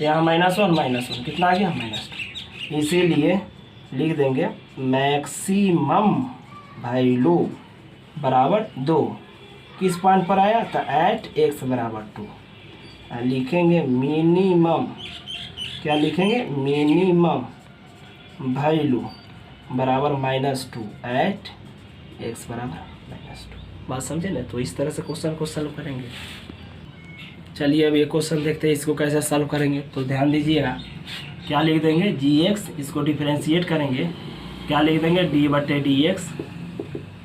यहाँ -1 कितना आ गया -2। इसीलिए लिख देंगे मैक्सिमम वैल्यू बराबर 2 किस पॉइंट पर आया तो एट x बराबर 2। लिखेंगे मिनिमम, क्या लिखेंगे मिनिमम वैल्यू बराबर -2 एट x बराबर -2। बात समझे ना। तो इस तरह से क्वेश्चन को सॉल्व करेंगे। चलिए अब ये क्वेश्चन देखते हैं इसको कैसे सॉल्व करेंगे। तो ध्यान दीजिएगा, क्या लिख देंगे gx, इसको डिफरेंशिएट करेंगे, क्या लिख देंगे d/dx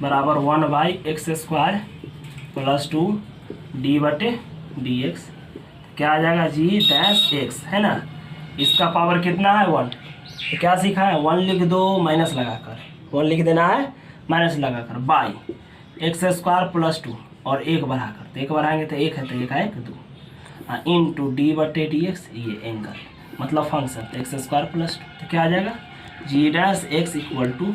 बराबर 1/x² प्लस 2 d/dx। क्या आ जाएगा g' है ना। इसका पावर कितना है 1, तो क्या सीखा है 1 लिख दो माइनस लगाकर, 1 लिख देना है माइनस लगाकर बाई x² प्लस 2 और 1 बढ़ाकर, तो 1 बढ़ाएंगे तो 1 है तो 1 है 2 इंटू d/dx, ये एंगल मतलब फंक्शन तो x² प्लस 2, तो क्या आ जाएगा g' इक्वल टू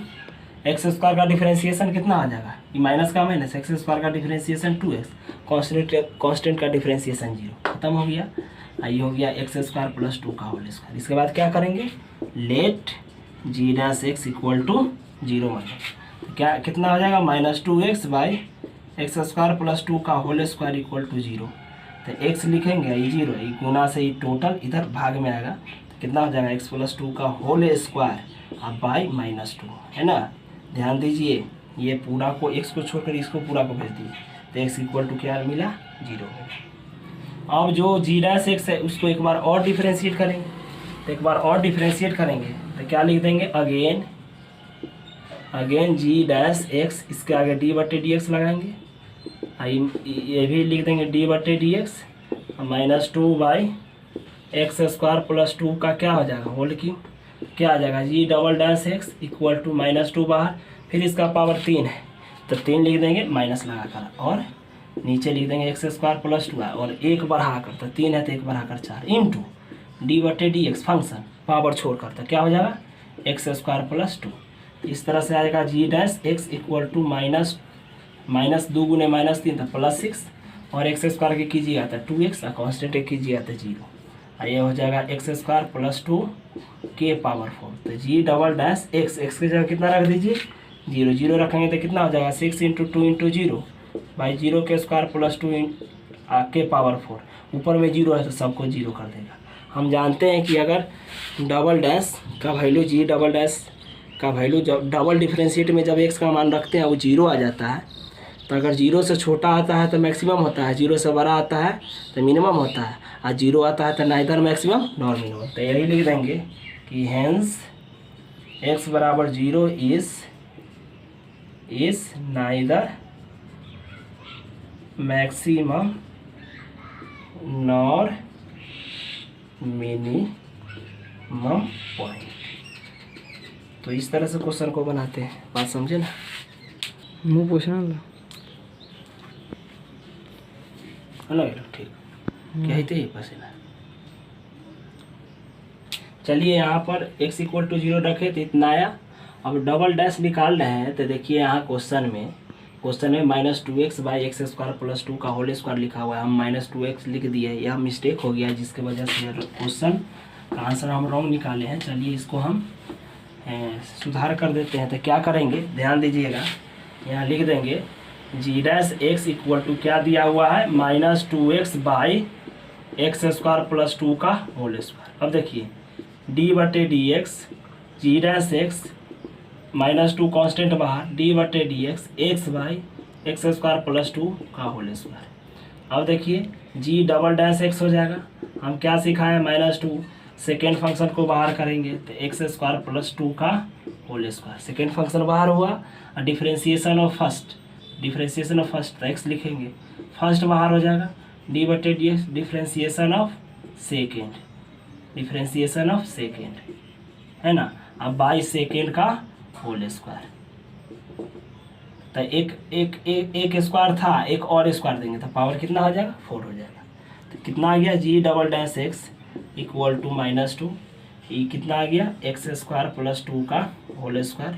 x² का डिफरेंशिएशन कितना आ जाएगा, ये माइनस का माइनस, x² का डिफरेंशिएशन 2x, कांस्टेंट का डिफरेंशिएशन 0, खत्म हो गया। ये हो गया x² प्लस 2 का होल स्क्वायर। इसके बाद क्या करेंगे let g' equal to 0 minus, क्या कितना हो जाएगा -2x/x² प्लस 2 का होल स्क्वायर इक्वल टू 0। तो x लिखेंगे ये 0, ये गुना से ये टोटल इधर भाग में आएगा, तो कितना हो जाएगा x प्लस 2 का होल स्क्वायर अब बाई -2, है ना। ध्यान दीजिए ये पूरा को x को छोड़कर इसको पूरा को भेज दीजिए, तो x इक्वल टू क्या मिला 0। अब जो g' है उसको एक बार और डिफरेंशिएट करेंगे, तो एक बार और डिफरेंशिएट करेंगे तो क्या लिख देंगे अगेन g', इसके आगे d/dx लगाएंगे, ये भी लिख देंगे d/dx -2/x² प्लस 2 का क्या हो जाएगा होल क्यूब, क्या आ जाएगा g'' इक्वल टू -2 बाहर, फिर इसका पावर 3 है तो 3 लिख देंगे माइनस लगाकर, और नीचे लिख देंगे x² प्लस 2 और 1 बढ़ाकर, तो 3 है तो 1 बढ़ाकर 4 इंटू d/dx फंक्शन पावर छोड़कर, तो क्या हो जाएगा x² प्लस 2। इस तरह से आएगा g' इक्वल टू -2 गुने -3 तो +6 और x² के कीजिएगा तो 2x, कॉन्स्टेंट एक कीजिएगा तो 0, ये हो जाएगा x² प्लस 2 के पावर 4। तो g', x की जगह कितना रख दीजिए 0, 0 रखेंगे तो कितना हो जाएगा 6 इंटू 2 इंटू 0/0 के स्क्वायर प्लस 2 के पावर 4, ऊपर में 0 है तो सबको 0 कर देगा। हम जानते हैं कि अगर डबल डैश का वैल्यू g' का वैल्यू जब डबल डिफरेंशिएट में जब x का मान रखते हैं वो 0 आ जाता है, तो अगर 0 से छोटा आता है तो मैक्सिमम होता है, 0 से बड़ा आता है तो मिनिमम होता है, और 0 आता है तो नाइदर मैक्सिमम नॉर मिनिमम। तो यही लिख देंगे कि हेंस x बराबर 0 is neither maximum nor minimum point. तो इस तरह से क्वेश्चन को बनाते हैं, बात समझे ना। मुँह पूछना लो हेलो ठीक क्या ही थे पसीना। चलिए यहाँ पर x इक्वल टू 0 रखे तो इतना आया। अब डबल डैश निकाल रहे हैं तो देखिए यहाँ क्वेश्चन में -2x/x² प्लस 2 का होल स्क्वायर लिखा हुआ है, हम -2x लिख दिए, यह मिस्टेक हो गया जिसके वजह से क्वेश्चन का आंसर हम रॉन्ग निकाले हैं। चलिए इसको हम सुधार कर देते हैं। तो क्या करेंगे ध्यान दीजिएगा, यहाँ लिख देंगे g' इक्वल टू क्या दिया हुआ है -2x/x² प्लस 2 का होल स्क्वायर। अब देखिए d/dx g' -2 कांस्टेंट बाहर d/dx x/x² प्लस 2 का होल स्क्वायर। अब देखिए g'' हो जाएगा, हम क्या सिखाए -2 सेकेंड फंक्शन को बाहर करेंगे तो x² प्लस 2 का होल स्क्वायर, सेकेंड फंक्शन बाहर हुआ और डिफरेंशिएशन ऑफ फर्स्ट तो x लिखेंगे, फर्स्ट बाहर हो जाएगा d/dx डिफरेंशिएशन ऑफ सेकेंड है ना, अब बाई सेकेंड का होल स्क्वायर। तो एक स्क्वायर था, एक और स्क्वायर देंगे तो पावर कितना हो जाएगा 4 हो जाएगा। तो कितना आ गया g'' इक्वल टू -2, ये कितना आ गया x² + 2 का होल स्क्वायर,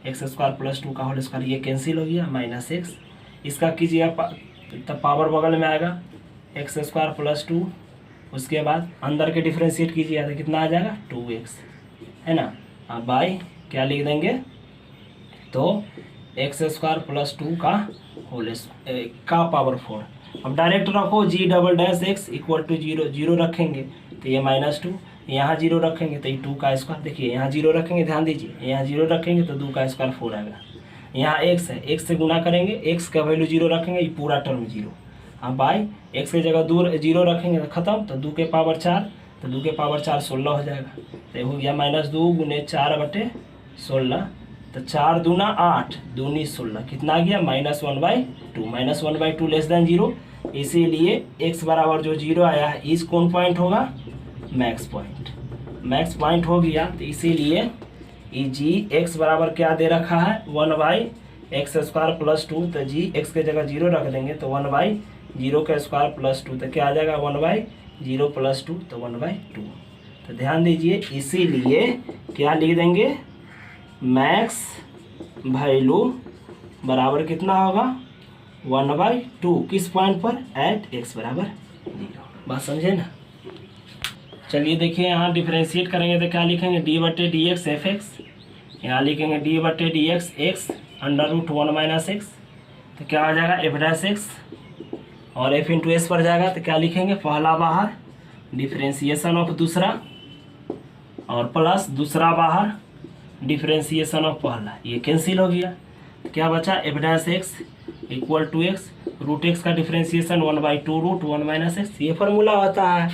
x² + 2 का होल स्क्वायर, ये कैंसिल हो गया -x। इसका कीजिएगा तब पावर बगल में आएगा x² + 2, उसके बाद अंदर के डिफ्रेंशिएट कीजिएगा तो कितना आ जाएगा 2x, है ना। अब बाई क्या लिख देंगे तो x² + 2 का होल का पावर 4। अब डायरेक्ट रखो g∬x इक्वल टू 0 रखेंगे तो ये -2, यहाँ 0 रखेंगे तो ये 2 का स्क्वायर, देखिए यहाँ 0 रखेंगे, ध्यान दीजिए, यहाँ 0 रखेंगे तो 2 का स्क्वायर 4 आएगा। यहाँ x है, x से गुना करेंगे, x का वैल्यू 0 रखेंगे, ये पूरा टर्म 0। अब बाई x की जगह 0 रखेंगे तो खत्म, तो 2 के पावर 4, तो 2 के पावर 4 16 हो जाएगा। तो हो गया -2 × 4/16, तो 4 दूना 8, दूनी 16, कितना आ गया -1/2, -1/2 <0। इसीलिए x बराबर जो 0 आया है इस कौन पॉइंट होगा मैक्स पॉइंट, मैक्स पॉइंट हो गया। तो इसीलिए ये जी x बराबर क्या दे रखा है 1/x² + 2, तो जी x के जगह 0 रख देंगे तो 1/0 का स्क्वायर + 2, तो क्या आ जाएगा 1/0 + 2, तो 1/2। तो ध्यान दीजिए, इसीलिए क्या लिख देंगे मैक्स वैल्यू बराबर कितना होगा 1/2, किस पॉइंट पर एट x बराबर 0। बात समझे ना। चलिए देखिए यहाँ डिफ्रेंशिएट करेंगे तो क्या लिखेंगे d/dx f(x), यहाँ लिखेंगे d/dx x √1 - x, तो क्या हो जाएगा f'(x) और f × s पर जाएगा तो क्या लिखेंगे पहला बाहर डिफ्रेंशिएशन ऑफ दूसरा और प्लस दूसरा बाहर डिफ्रेंशिएशन ऑफ पहला, ये कैंसिल हो गया। तो क्या बचा f'(x) equal to x, √x का डिफ्रेंशिएशन 1/2 √1 - x, ये फॉर्मूला होता है।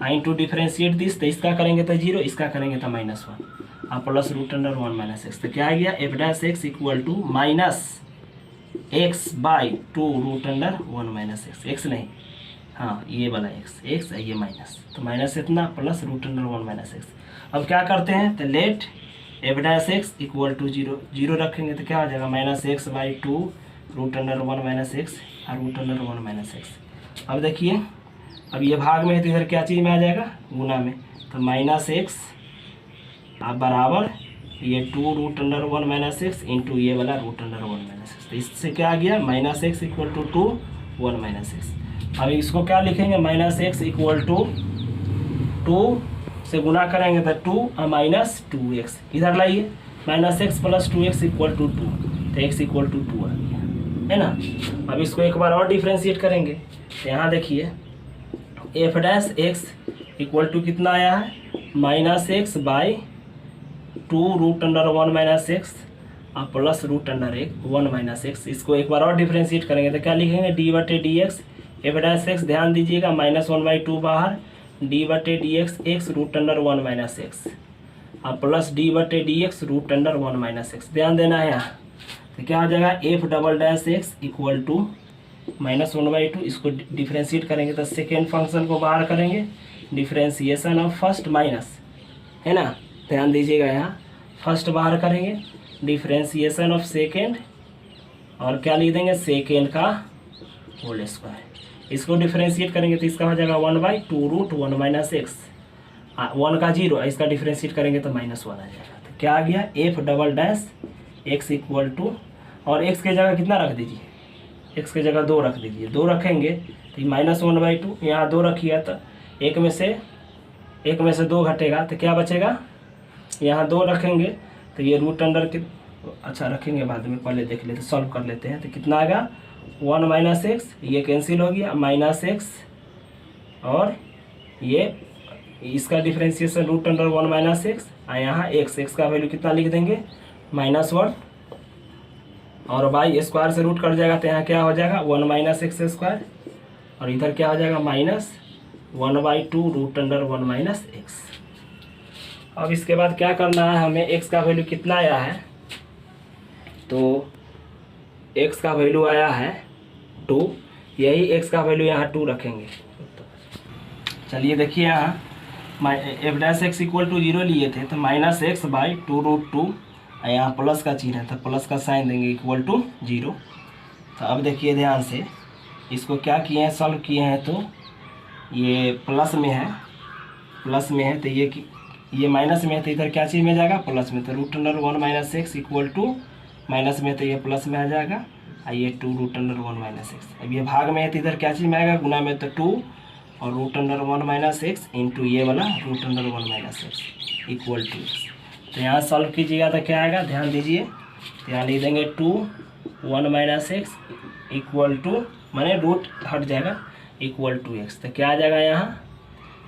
इंटू डिफ्रेंशिएट दिस, तो इसका करेंगे तो 0, इसका करेंगे तो -1 और प्लस √1 - x, तो क्या आ गया f'(x) equal to -x/2 √1 - x, x नहीं, हाँ ये वाला x ये माइनस, तो माइनस इतना प्लस √1 - x। अब क्या करते हैं तो लेट f'(x) इक्वल टू 0 रखेंगे तो क्या हो जाएगा -x/2 √1 - x और √1 - x। अब देखिए, अब ये भाग में है तो इधर क्या चीज़ में आ जाएगा गुना में, तो -x अब बराबर ये 2 √1 - x इंटू ये वाला √1 - x, तो इससे क्या आ गया -x इक्वल टू 2 1 - x। अब इसको क्या लिखेंगे -x इक्वल टू 2 से गुना करेंगे तो 2 और -2x, इधर लाइए -x + 2x इक्वल टू 2, तो x इक्वल टू 2 आ गया, है ना। अब इसको एक बार और डिफ्रेंशिएट करेंगे तो यहाँ देखिए f'(x) इक्वल टू कितना आया है -x/2 √1 - x और प्लस √1 - x। इसको एक बार और डिफ्रेंशिएट करेंगे तो क्या लिखेंगे d/dx f'(x), ध्यान दीजिएगा -1/2 बाहर, d/dx x √1 - x और प्लस d/dx √1 - x, ध्यान देना है यहाँ। तो क्या हो जाएगा f'(x) इक्वल टू -1/2, इसको डिफ्रेंशिएट करेंगे तो सेकेंड फंक्शन को बाहर करेंगे, डिफ्रेंशिएशन ऑफ फर्स्ट माइनस, है ना, ध्यान दीजिएगा यहाँ फर्स्ट बाहर करेंगे, डिफ्रेंशिएशन ऑफ सेकेंड और क्या लिख देंगे सेकेंड का होल स्क्वायर। इसको डिफ्रेंशिएट करेंगे तो इसका हो जाएगा 1/2 √1 - x, 1 का 0, इसका डिफ्रेंशिएट करेंगे तो -1 आ जाएगा। तो क्या आ गया f'(x) इक्वल टू, और x के जगह कितना रख दीजिए, x के जगह 2 रख दीजिए, 2 रखेंगे तो -1/2, यहाँ 2 रखिए तो एक में से 2 घटेगा तो क्या बचेगा, यहाँ 2 रखेंगे तो ये √, अच्छा रखेंगे बाद में, पहले देख लेते सॉल्व कर लेते हैं। तो कितना आएगा 1 - x, ये कैंसिल हो गया -x और ये इसका डिफ्रेंशिएशन √1 - x और यहाँ x का वैल्यू कितना लिख देंगे -1 और बाई स्क्वायर से रूट कट जाएगा तो यहाँ क्या हो जाएगा 1 - x² और इधर क्या हो जाएगा -1/2 √1 - x। अब इसके बाद क्या करना है हमें, x का वैल्यू कितना आया है, तो x का वैल्यू आया है 2, यही x का वैल्यू यहाँ 2 रखेंगे। चलिए देखिए यहाँ f'(x) इक्वल टू 0 लिए थे तो -x/2 √2, यहाँ प्लस का चिन्ह है तो प्लस का साइन देंगे इक्वल टू 0। तो अब देखिए ध्यान से, इसको क्या किए हैं सॉल्व किए हैं तो ये प्लस में है प्लस में है तो ये माइनस में है तो इधर क्या चीज़ में जाएगा, प्लस में। तो root under 1 minus x equal to minus में तो ये प्लस में आ जाएगा, और ये 2 रूट अंडर 1 माइनस एक्स। अब ये भाग में है तो इधर क्या चीज़ में आएगा, गुना में तो 2 और root under 1 minus x into ये वाला root under 1 minus x equal to x. तो यहाँ सॉल्व कीजिएगा तो क्या आएगा, ध्यान दीजिए। तो यहाँ लिख देंगे 2 1 माइनस एक्स इक्वल टू, माने रूट हट जाएगा, इक्वल टू एक्स। तो क्या आ जाएगा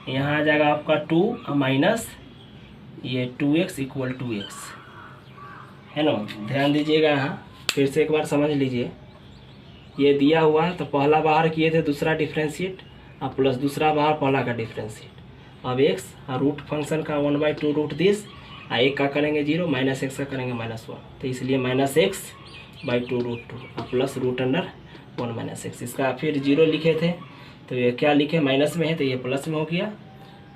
यहाँ आ जाएगा आपका 2 माइनस ये 2x इक्वल टू एक्स, है ना। ध्यान दीजिएगा, यहाँ फिर से एक बार समझ लीजिए। ये दिया हुआ है तो पहला बाहर किए थे दूसरा डिफ्रेंशिएट, और प्लस दूसरा बाहर पहला का डिफ्रेंशिएट। अब x और रूट फंक्शन का 1/2 रूट दिस, और एक का करेंगे 0, माइनस एक्स का करेंगे -1, तो इसलिए -x/2 रूट 2 और plus root under 1 minus x. इसका फिर 0 लिखे थे तो ये क्या लिखे, माइनस में है तो ये प्लस में हो गया,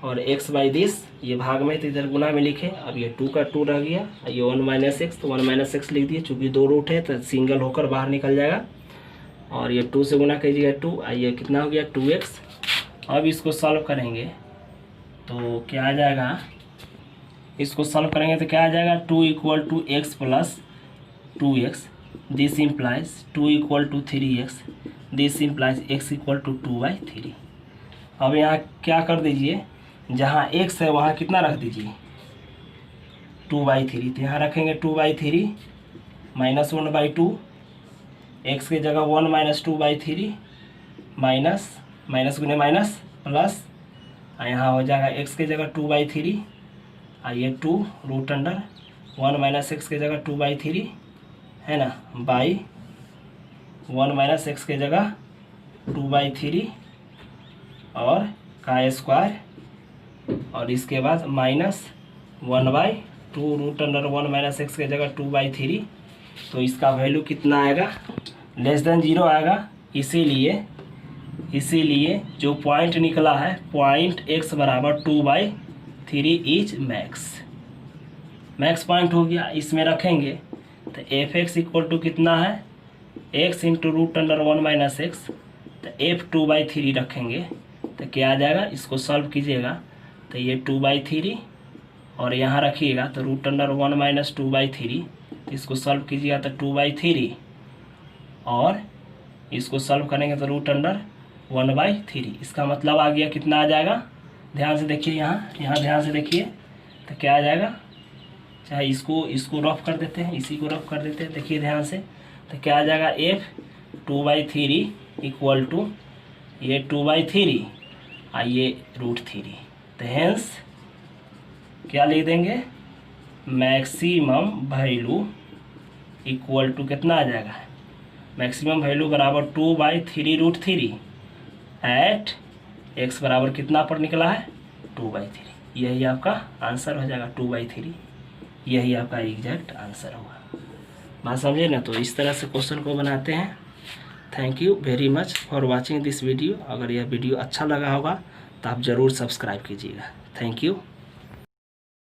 और x/दिस ये भाग में तो इधर गुना में लिखे। अब ये 2 का 2 रह गया, ये 1 माइनस एक्स, तो 1 माइनस एक्स लिख दिए। चूँकि 2 रूट है तो सिंगल होकर बाहर निकल जाएगा, और ये 2 से गुना कीजिएगा 2, ये कितना हो गया 2x। अब इसको सॉल्व करेंगे तो क्या आ जाएगा, इसको सॉल्व करेंगे तो क्या आ जाएगा, 2 equal to x plus 2x, this implies 2 equal to 3x, this implies x equal to 2/3। अब यहाँ क्या कर दीजिए, जहाँ x है वहाँ कितना रख दीजिए 2/3, तो यहाँ रखेंगे 2/3 माइनस 1/2, x की जगह 1 माइनस 2/3 माइनस माइनस गुने माइनस प्लस, यहाँ हो जाएगा x की जगह 2/3, ये 2 रूट अंडर 1 माइनस एक्स की जगह 2/3 है ना, बाई 1 माइनस एक्स की जगह 2/3 और का स्क्वायर, और इसके बाद minus 1/2 root under 1 minus x की जगह 2/3। तो इसका वैल्यू कितना आएगा, लेस देन 0 आएगा। इसीलिए जो पॉइंट निकला है, पॉइंट x बराबर 2/3 इज मैक्स पॉइंट हो गया। इसमें रखेंगे तो f(x) इक्वल टू कितना है, x into root under 1 minus x, तो f 2/3 रखेंगे तो क्या आ जाएगा, इसको सॉल्व कीजिएगा तो ये 2/3 और यहाँ रखिएगा तो रूट अंडर 1 माइनस 2/3, तो इसको सॉल्व कीजिएगा तो 2/3, और इसको सॉल्व करेंगे तो रूट अंडर 1/3। इसका मतलब आ गया कितना आ जाएगा, ध्यान से देखिए, यहाँ ध्यान से देखिए तो क्या आ जाएगा। चाहे इसको रफ कर देते हैं, इसी को रफ कर देते हैं, देखिए ध्यान से, तो क्या आ जाएगा f 2/3 इक्वल टू ये 2/3 और ये √3। तो हेंस क्या लिख देंगे, मैक्सिमम वैल्यू इक्वल टू कितना आ जाएगा, मैक्सिमम वैल्यू बराबर 2/3 √3 एट x बराबर कितना पर निकला है 2/3। यही आपका आंसर हो जाएगा 2/3, यही आपका एग्जैक्ट आंसर होगा। बात समझे ना। तो इस तरह से क्वेश्चन को बनाते हैं। Thank you very much for watching this video. अगर यह वीडियो अच्छा लगा होगा तो आप ज़रूर सब्सक्राइब कीजिएगा। Thank you.